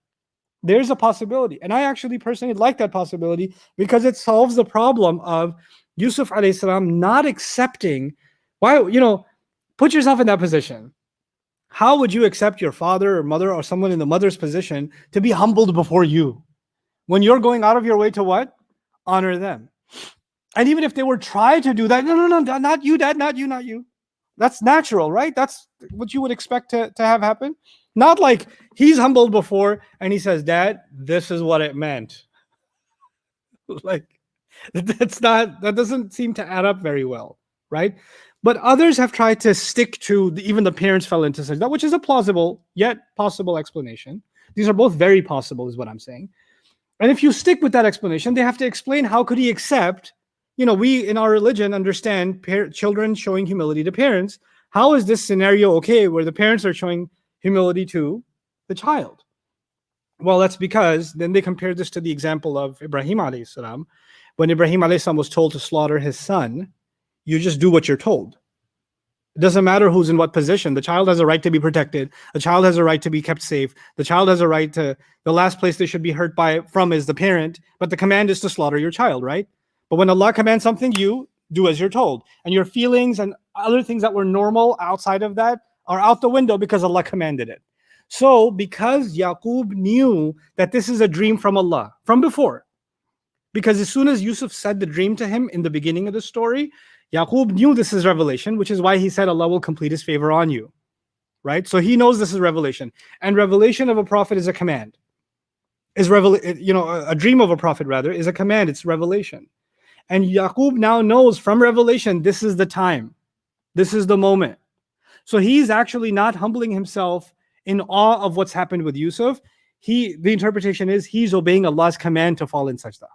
There's a possibility. And I actually personally like that possibility, because it solves the problem of Yusuf alayhi salam not accepting. Why, put yourself in that position. How would you accept your father or mother or someone in the mother's position to be humbled before you when you're going out of your way to what? Honor them. And even if they were trying to do that, no, not you, dad, not you. That's natural, right? That's what you would expect to have happen. Not like he's humbled before and he says, Dad, this is what it meant. Like, that doesn't seem to add up very well, right? But others have tried to stick to, even the parents fell into sajda, which is a plausible yet possible explanation. These are both very possible, is what I'm saying. And if you stick with that explanation, they have to explain how could he accept, we in our religion understand children showing humility to parents. How is this scenario okay where the parents are showing humility to the child? Well, that's because then they compared this to the example of Ibrahim alayhi salam. When Ibrahim alayhi salam was told to slaughter his son, you just do what you're told. It doesn't matter who's in what position. The child has a right to be protected. The child has a right to be kept safe. The child has a right to, the last place they should be hurt from is the parent, but the command is to slaughter your child, right? But when Allah commands something, you do as you're told. And your feelings and other things that were normal outside of that are out the window because Allah commanded it. So because Yaqub knew that this is a dream from Allah, from before, because as soon as Yusuf said the dream to him in the beginning of the story, Yaqub knew this is revelation, which is why he said Allah will complete his favor on you, right? So he knows this is revelation. And revelation of a prophet is a command. A dream of a prophet rather is a command, it's revelation. And Yaqub now knows from revelation, this is the time. This is the moment. So he's actually not humbling himself in awe of what's happened with Yusuf. The interpretation is he's obeying Allah's command to fall in sajda,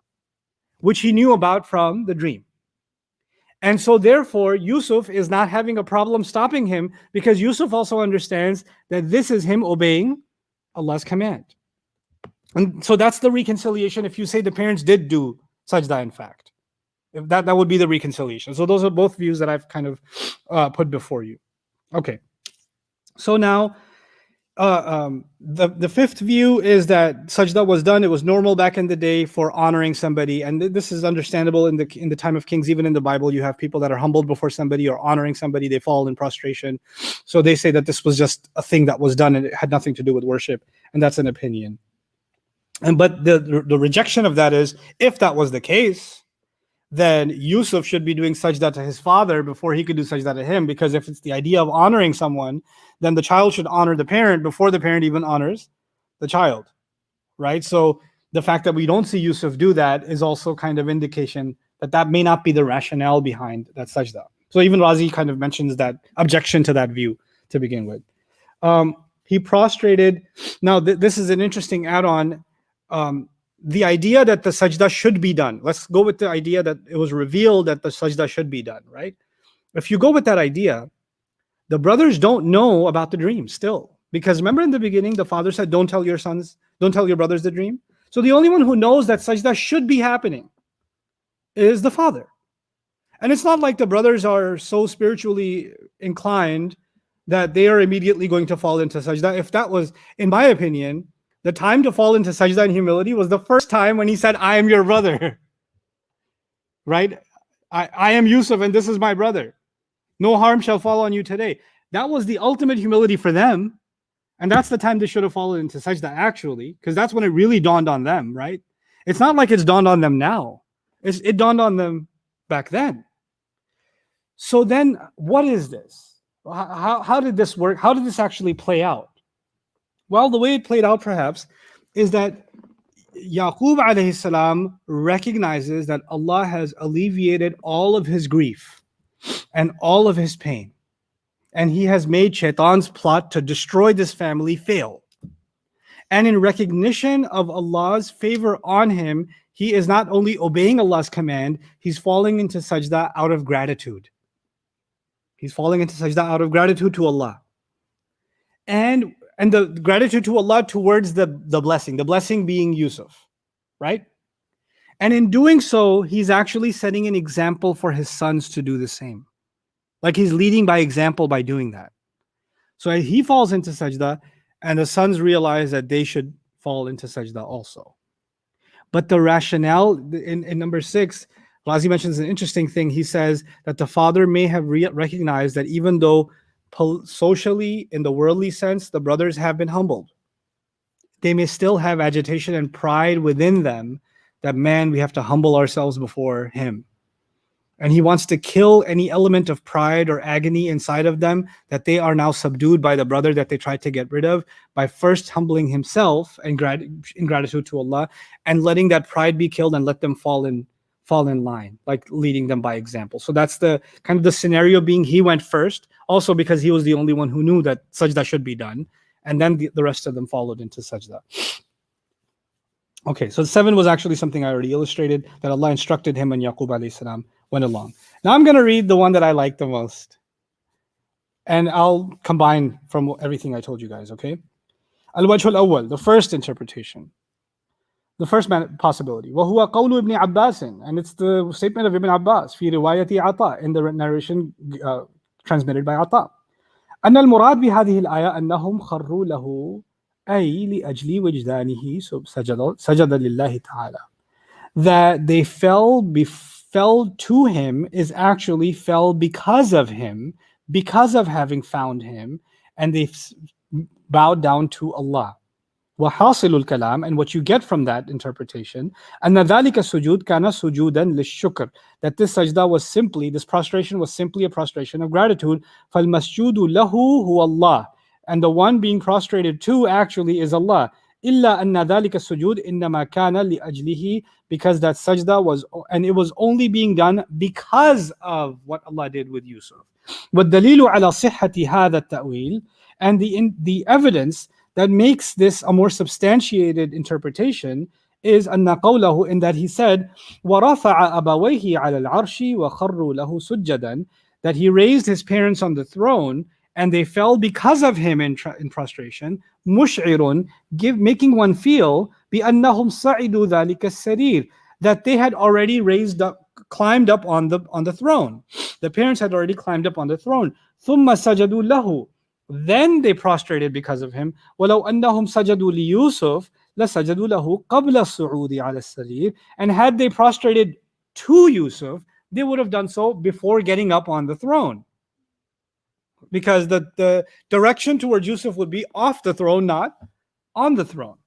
which he knew about from the dream. And so therefore, Yusuf is not having a problem stopping him, because Yusuf also understands that this is him obeying Allah's command. And so that's the reconciliation if you say the parents did do sajda in fact. If that would be the reconciliation. So those are both views that I've kind of put before you. Okay. So now, The fifth view is that sajda was done. It was normal back in the day for honoring somebody, and this is understandable in the time of kings. Even in the Bible, you have people that are humbled before somebody or honoring somebody. They fall in prostration, so they say that this was just a thing that was done and it had nothing to do with worship, and that's an opinion. But the rejection of that is, if that was the case, then Yusuf should be doing sajda to his father before he could do sajda to him, because if it's the idea of honoring someone, then the child should honor the parent before the parent even honors the child, right? So the fact that we don't see Yusuf do that is also kind of indication that that may not be the rationale behind that sajda. So even Razi kind of mentions that objection to that view to begin with. He prostrated. Now this is an interesting add-on. The idea that the sajda should be done. Let's go with the idea that it was revealed that the sajda should be done, right? If you go with that idea, the brothers don't know about the dream still. Because remember in the beginning, the father said, don't tell your brothers the dream. So the only one who knows that sajda should be happening is the father. And it's not like the brothers are so spiritually inclined that they are immediately going to fall into sajda. If that was, in my opinion, the time to fall into sajda and humility was the first time when he said, I am your brother, right? I am Yusuf and this is my brother. No harm shall fall on you today. That was the ultimate humility for them. And that's the time they should have fallen into sajda, actually, because that's when it really dawned on them, right? It's not like it's dawned on them now. It dawned on them back then. So then what is this? How did this work? How did this actually play out? Well, the way it played out, perhaps, is that Yaqub alayhi salam recognizes that Allah has alleviated all of his grief and all of his pain. And he has made Shaitan's plot to destroy this family fail. And in recognition of Allah's favor on him, he is not only obeying Allah's command, he's falling into sajda out of gratitude. He's falling into sajda out of gratitude to Allah. And the gratitude to Allah towards the blessing being Yusuf, right? And in doing so, he's actually setting an example for his sons to do the same. Like he's leading by example by doing that. So he falls into sajda, and the sons realize that they should fall into sajda also. But the rationale in number 6, Razi mentions an interesting thing. He says that the father may have recognized that even though socially, in the worldly sense, the brothers have been humbled, they may still have agitation and pride within them that, man, we have to humble ourselves before him. And he wants to kill any element of pride or agony inside of them that they are now subdued by the brother that they tried to get rid of, by first humbling himself and in gratitude to Allah, and letting that pride be killed and let them fall in line, like leading them by example. So that's the kind of the scenario being he went first, also because he was the only one who knew that sajda should be done, and then the rest of them followed into sajda. Okay, so 7 was actually something I already illustrated, that Allah instructed him when Yaqub alayhi salam went along. Now I'm going to read the one that I like the most, and I'll combine from everything I told you guys, okay? Al-wajh al-awwal, the first interpretation, the first possibility. وَهُوَ قَوْلُ ابْنِ عَبَّاسٍ, and it's the statement of Ibn Abbas, فِي رِوَايَةِ عَطَى, in the narration transmitted by Ata. أن المراد بهذه الآية أنهم خروا له أي لأجل وجدانه سجد لله تعالى. That they fell to him is actually fell because of him, because of having found him, and they bowed down to Allah. وحاصل الكلام, and what you get from that interpretation, أن ذلك السجود كان سجودا للشكر, that this sajda was simply, this prostration was simply a prostration of gratitude. فالمسجود له هو الله, and the one being prostrated to actually is Allah. إلا أن ذلك السجود إنما كان لأجله, because that sajda was, and it was only being done because of what Allah did with Yusuf. والدليل على صحة هذا التأويل, and the evidence that makes this a more substantiated interpretation is أن قوله, in that he said وَرَفَعَ أَبَوَيْهِ عَلَى الْعَرْشِ وَخَرُّوا لَهُ سُجَّدًا, that he raised his parents on the throne and they fell because of him in prostration. مُشْعِرٌ, making one feel بِأَنَّهُمْ صَعِدُوا ذَلِكَ السَّرِيرِ, that they had already climbed up on the throne. The parents had already climbed up on the throne. ثُمَّ سَجَدُوا لَهُ, Then they prostrated because of him. وَلَوْ أَنَّهُمْ سَجَدُوا لِيُوسُفَ لَسَجَدُوا لَهُ قَبْلَ الصُّعُودِ عَلَى السَّرِيرِ. And had they prostrated to Yusuf, they would have done so before getting up on the throne. Because the direction towards Yusuf would be off the throne, not on the throne.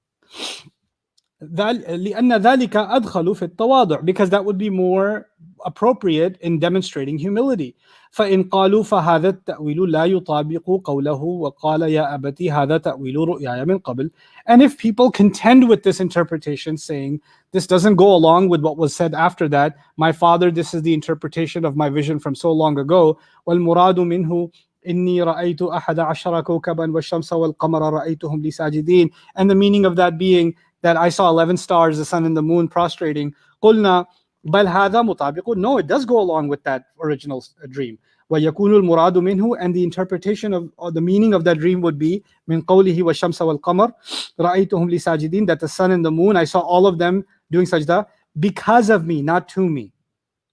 لأن ذلك أدخل في التواضع, because that would be more appropriate in demonstrating humility. فإن قالوا فهذا التأويل لا يطابق قوله وقال يا أبتي هذا تأويل رؤياي من قبل. And if people contend with this interpretation, saying this doesn't go along with what was said after that, my father, this is the interpretation of my vision from so long ago, والمراد منه إني رأيت أحد عشر كوكبا والشمس والقمر رأيتهم لي ساجدين. And the meaning of that being that I saw 11 stars, the sun and the moon prostrating. قلنا بل هذا مطابق. No, it does go along with that original dream. ويكون المراد منه, and the interpretation of, or the meaning of that dream would be من قوله والشمس والقمر رأيتهم لي ساجدين, that the sun and the moon, I saw all of them doing sajda because of me, not to me.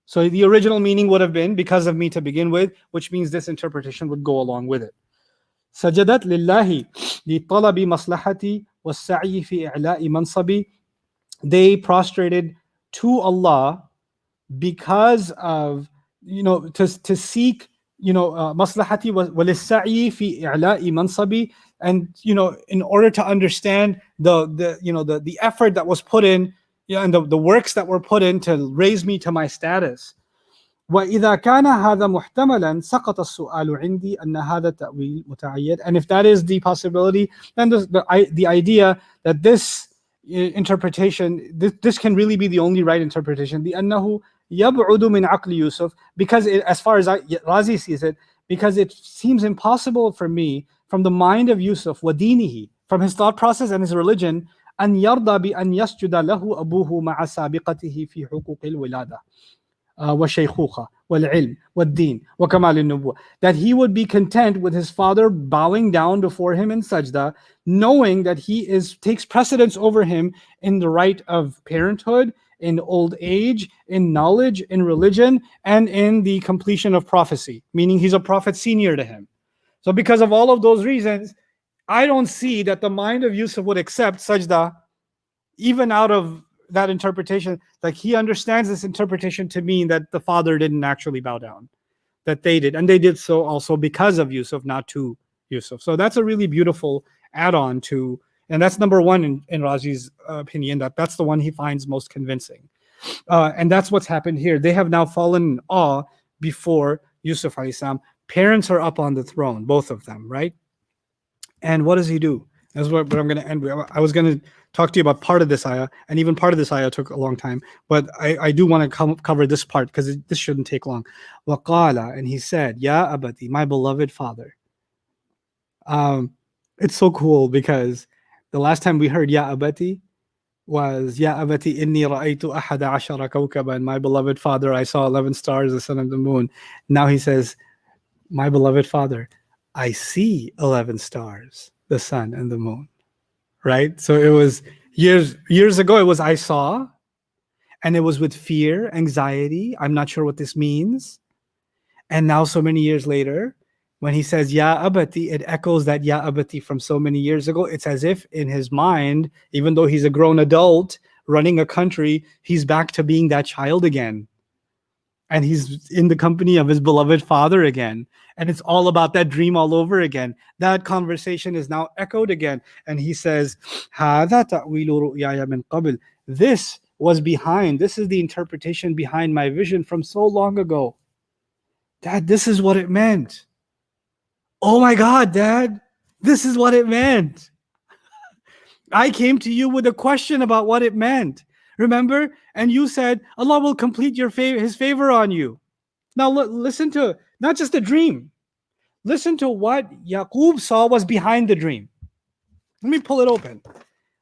So the original meaning would have been because of me to begin with, which means this interpretation would go along with it. سجدت لله لطلب مصلحتي والسعي في إعلاء منصبي. They prostrated to Allah because of, to seek, maslahati وللسعي في إعلاء منصبي, and in order to understand the effort that was put in, and the works that were put in to raise me to my status. وإذا كان هذا محتملا سقط السؤال عندي أن هذا تأويل متعيد. And if that is the possibility, then the idea that this interpretation, this can really be the only right interpretation. لأنه يبعد من عقل يوسف, because as far as Razi sees it, because it seems impossible for me, from the mind of Yusuf, ودينه, from his thought process and his religion, أن يرضى بأن يسجد له أبوه مع سابقته في حقوق الولادة. والشيخوخة والعلم والدين وكمال النبوة, that he would be content with his father bowing down before him in sajda, knowing that he takes precedence over him in the right of parenthood, in old age, in knowledge, in religion, and in the completion of prophecy, meaning he's a prophet senior to him. So because of all of those reasons, I don't see that the mind of Yusuf would accept sajda even out of that interpretation. Like, he understands this interpretation to mean that the father didn't actually bow down, that they did, and they did so also because of Yusuf, not to Yusuf. So that's a really beautiful add-on to, and that's number one in Razi's opinion, that's the one he finds most convincing. And that's what's happened here. They have now fallen in awe before Yusuf alayhi salam. Parents are up on the throne, both of them, right? And what does he do? That's what I'm going to end with. I was going to talk to you about part of this ayah, and even part of this ayah took a long time, but I do want to cover this part because this shouldn't take long. وَقَالَ, and he said, Ya abati, my beloved father. It's so cool because the last time we heard Ya abati was Ya abati inni ra'aytu ahada ashara kawkaban, my beloved father, I saw 11 stars, the sun and the moon. Now he says, my beloved father, I see 11 stars, the sun and the moon. Right? So it was years ago, it was I saw, and it was with fear, anxiety. I'm not sure what this means. And now so many years later, when he says Ya abati, it echoes that Ya abati from so many years ago. It's as if in his mind, even though he's a grown adult running a country, he's back to being that child again. And he's in the company of his beloved father again. And it's all about that dream all over again. That conversation is now echoed again. And he says, هَذَا تَأْوِيلُ رُؤْيَايَ مِنْ قَبْلِ. This was behind, this is the interpretation behind my vision from so long ago. Dad, this is what it meant. Oh my God, Dad, this is what it meant. I came to you with a question about what it meant. Remember? And you said, Allah will complete his favor on you. Now listen to, not just the dream. Listen to what Yaqub saw was behind the dream. Let me pull it open.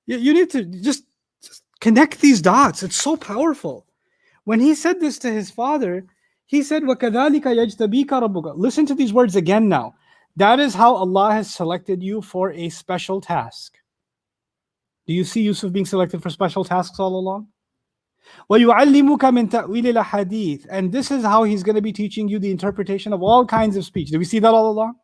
You need to just connect these dots. It's so powerful. When he said this to his father, he said, وَكَذَلِكَ يَجْتَبِيكَ رَبُّكَ. Listen to these words again now. That is how Allah has selected you for a special task. Do you see Yusuf being selected for special tasks all along? وَيُعَلِّمُكَ مِنْ تَأْوِيلِ الْأَحَادِيثِ. And this is how he's going to be teaching you the interpretation of all kinds of speech. Do we see that all along?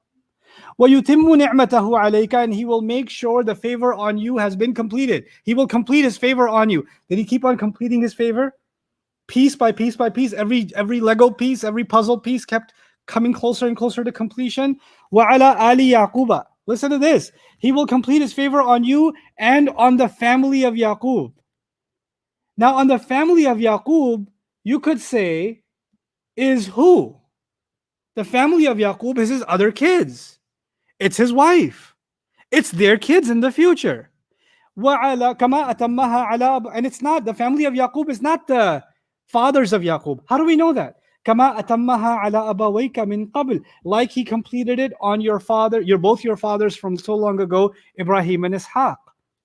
وَيُتِمُّ نِعْمَتَهُ عَلَيْكَ, and He will make sure the favor on you has been completed. He will complete His favor on you. Did He keep on completing His favor? Piece by piece by piece, every Lego piece, every puzzle piece kept coming closer and closer to completion. وَعَلَى آلِ يَعْقُوبَ. Listen to this. He will complete His favor on you and on the family of Yaqub. Now, on the family of Yaqub, you could say, is who? The family of Yaqub is his other kids. It's his wife. It's their kids in the future. وَعَلَى كَمَا أَتَمَّهَا عَلَى, and it's not, the family of Yaqub is not the fathers of Yaqub. How do we know that? كَمَا أَتَمَّهَا عَلَى أَبَوَيْكَ مِنْ قَبْلِ, like he completed it on your father, both your fathers from so long ago, Ibrahim and Ishaq.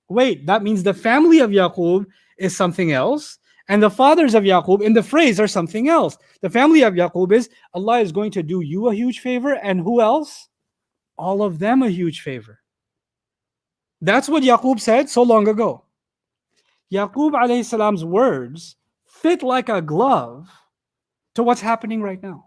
Wait, that means the family of Yaqub is something else, and the fathers of Yaqub in the phrase are something else. The family of Yaqub is Allah is going to do you a huge favor, and who else? All of them a huge favor. That's what Yaqub said so long ago. Yaqub alayhi salam's words fit like a glove to what's happening right now.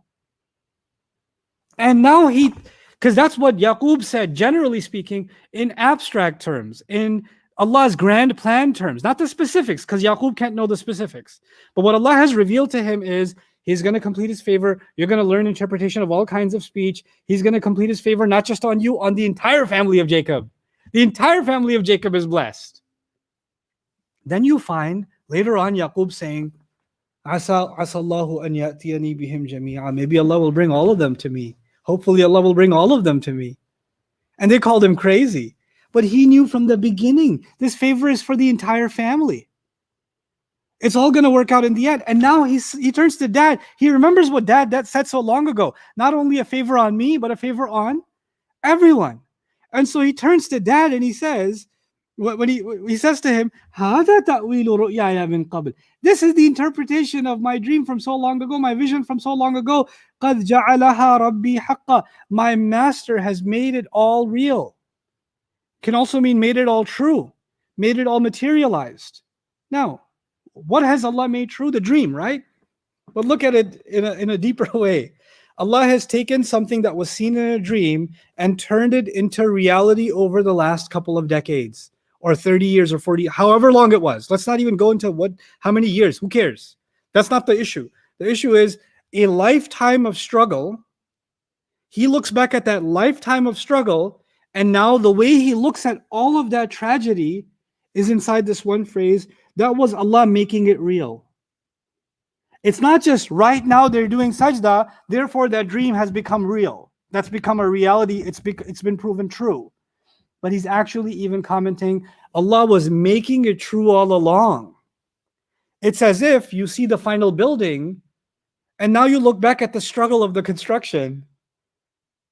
And now because that's what Yaqub said, generally speaking, in abstract terms, in Allah's grand plan terms, not the specifics, because Yaqub can't know the specifics. But what Allah has revealed to him is He's going to complete His favor. You're going to learn interpretation of all kinds of speech. He's going to complete His favor, not just on you, on the entire family of Jacob. The entire family of Jacob is blessed. Then you find later on Yaqub saying, Asa Allahu an ya'tiyani bihim jami'a. Maybe Allah will bring all of them to me. Hopefully Allah will bring all of them to me. And they called him crazy. But he knew from the beginning, this favor is for the entire family. It's all going to work out in the end. And now he turns to dad. He remembers what dad said so long ago. Not only a favor on me, but a favor on everyone. And so he turns to dad and he says, when he says to him, هَذَا تَأْوِيلُ رُؤْيَايَ مِنْ قَبْلِ. This is the interpretation of my dream from so long ago, my vision from so long ago. قَدْ جَعَلَهَا رَبِّي حَقًّا. My master has made it all real. Can also mean made it all true, made it all materialized. Now, what has Allah made true? The dream, right? But look at it in a deeper way. Allah has taken something that was seen in a dream and turned it into reality over the last couple of decades, or 30 years or 40, however long it was. Let's not even go into how many years, who cares? That's not the issue. The issue is a lifetime of struggle. He looks back at that lifetime of struggle, and now the way he looks at all of that tragedy is inside this one phrase, that was Allah making it real. It's not just right now they're doing sajda, therefore that dream has become real. That's become a reality, it's been proven true. But he's actually even commenting, Allah was making it true all along. It's as if you see the final building, and now you look back at the struggle of the construction.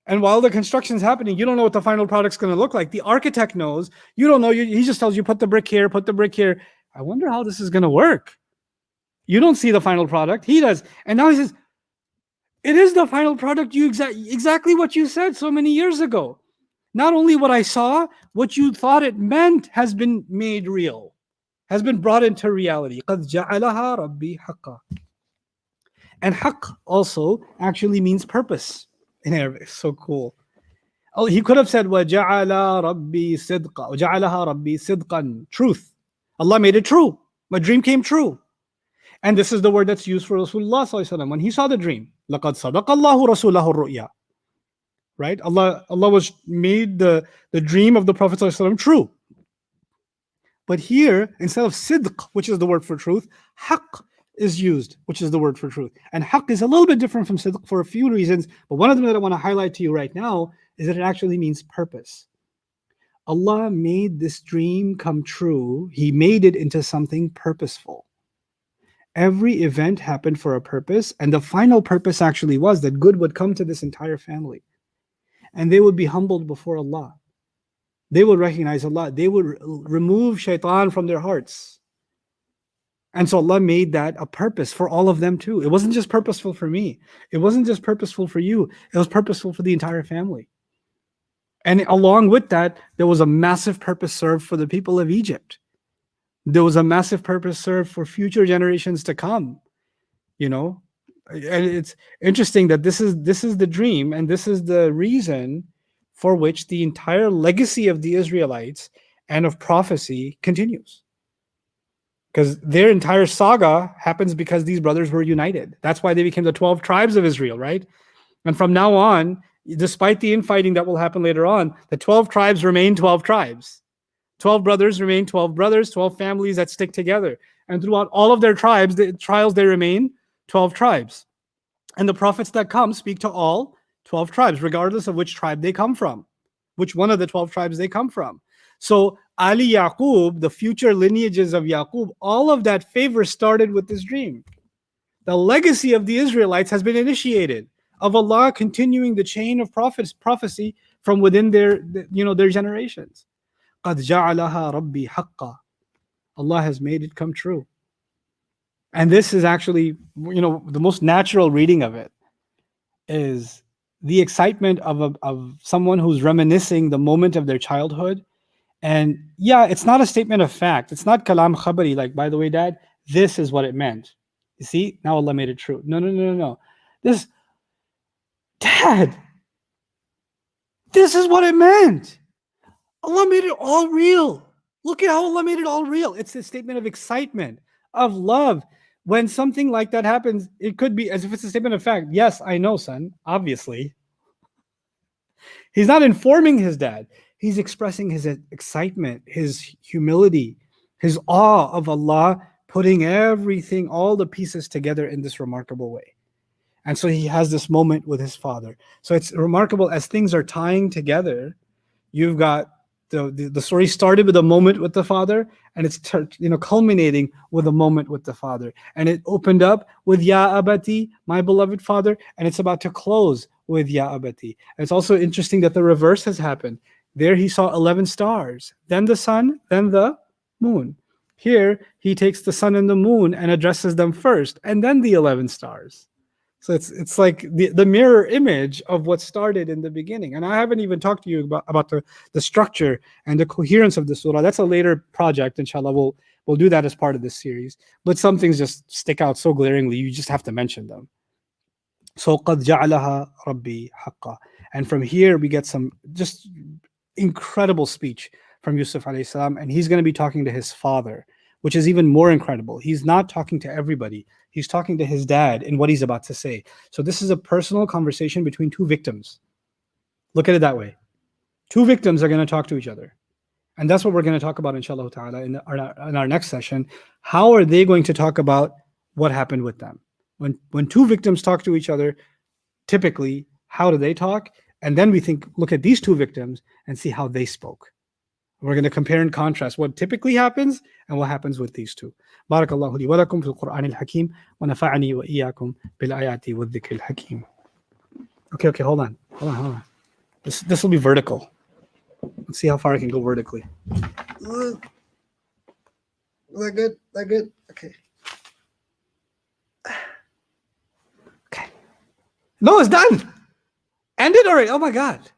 And while the construction's happening, you don't know what the final product's going to look like. The architect knows. You don't know. He just tells you, put the brick here, put the brick here. I wonder how this is going to work. You don't see the final product. He does. And now he says, it is the final product. Exactly what you said so many years ago. Not only what I saw, what you thought it meant has been made real, has been brought into reality. قَدْ جَعَلَهَا رَبِّي حَقًّا. And haqq also actually means purpose in Arabic. So cool. Oh, he could have said, وَجَعَلَ رَبِّي صِدْقًا. وَجَعَلَهَا رَبِّي صِدْقًا. Truth. Allah made it true. My dream came true. And this is the word that's used for Rasulullah sallallahu alaihi wasallam when he saw the dream. لَقَدْ صَدَقَ اللَّهُ رَسُولَهُ الرُّؤْيَا. Right? Allah was made the dream of the Prophet sallallahu alaihi wasallam true. But here, instead of sidq, which is the word for truth, haqq is used, which is the word for truth. And haqq is a little bit different from sidq for a few reasons, but one of them that I want to highlight to you right now is that it actually means purpose. Allah made this dream come true. He made it into something purposeful. Every event happened for a purpose, and the final purpose actually was that good would come to this entire family. And they would be humbled before Allah. They would recognize Allah. They would remove shaitan from their hearts. And so Allah made that a purpose for all of them too. It wasn't just purposeful for me. It wasn't just purposeful for you. It was purposeful for the entire family. And along with that, there was a massive purpose served for the people of Egypt. There was a massive purpose served for future generations to come. You know, and it's interesting that this is the dream, and this is the reason for which the entire legacy of the Israelites and of prophecy continues. Because their entire saga happens because these brothers were united. That's why they became the 12 tribes of Israel, right? And from now on, despite the infighting that will happen later on, the 12 tribes remain 12 tribes. 12 brothers remain 12 brothers, 12 families that stick together. And throughout all of their tribes, the trials, they remain 12 tribes. And the prophets that come speak to all 12 tribes, regardless of which tribe they come from, which one of the 12 tribes they come from. So Ali Yaqub, the future lineages of Yaqub, all of that favor started with this dream. The legacy of the Israelites has been initiated, of Allah continuing the chain of prophecy from within their generations. قَدْ جَعَلَهَا رَبِّي حَقًّا. Allah has made it come true. And this is actually, the most natural reading of it is the excitement of someone who's reminiscing the moment of their childhood. And yeah, it's not a statement of fact. It's not kalam khabari, like, by the way, Dad, this is what it meant. You see, now Allah made it true. No. This, Dad, this is what it meant. Allah made it all real. Look at how Allah made it all real. It's a statement of excitement, of love. When something like that happens, it could be as if it's a statement of fact. Yes, I know, son, obviously. He's not informing his dad. He's expressing his excitement, his humility, his awe of Allah putting everything, all the pieces together in this remarkable way. And so he has this moment with his father. So it's remarkable as things are tying together. You've got the story started with a moment with the father, and it's culminating with a moment with the father. And it opened up with Ya Abati, my beloved father, and it's about to close with Ya Abati. And it's also interesting that the reverse has happened. There he saw 11 stars, then the sun, then the moon. Here he takes the sun and the moon and addresses them first, and then the 11 stars. So it's like the mirror image of what started in the beginning. And I haven't even talked to you about the structure and the coherence of the surah. That's a later project, inshallah. We'll do that as part of this series. But some things just stick out so glaringly, you just have to mention them. So قَدْ جَعَلَهَا رَبِّي حَقًّا. And from here we get some just incredible speech from Yusuf alayhi salam, and he's going to be talking to his father, which is even more incredible. He's not talking to everybody. He's talking to his dad in what he's about to say. So this is a personal conversation between two victims. Look at it that way. Two victims are going to talk to each other. And that's what we're going to talk about, inshallah ta'ala, in our next session. How are they going to talk about what happened with them? When two victims talk to each other, typically, how do they talk? And then we look at these two victims and see how they spoke. We're going to compare and contrast what typically happens and what happens with these two. Barakallahu li wa lakum fil Qur'an al-Hakim wa nafa'ani wa iyyakum bil ayati wa dhikr al-Hakim. Okay, hold on. This will be vertical. Let's see how far I can go vertically. Is that good? Okay. Okay. No, it's done. Ended already. Oh my God.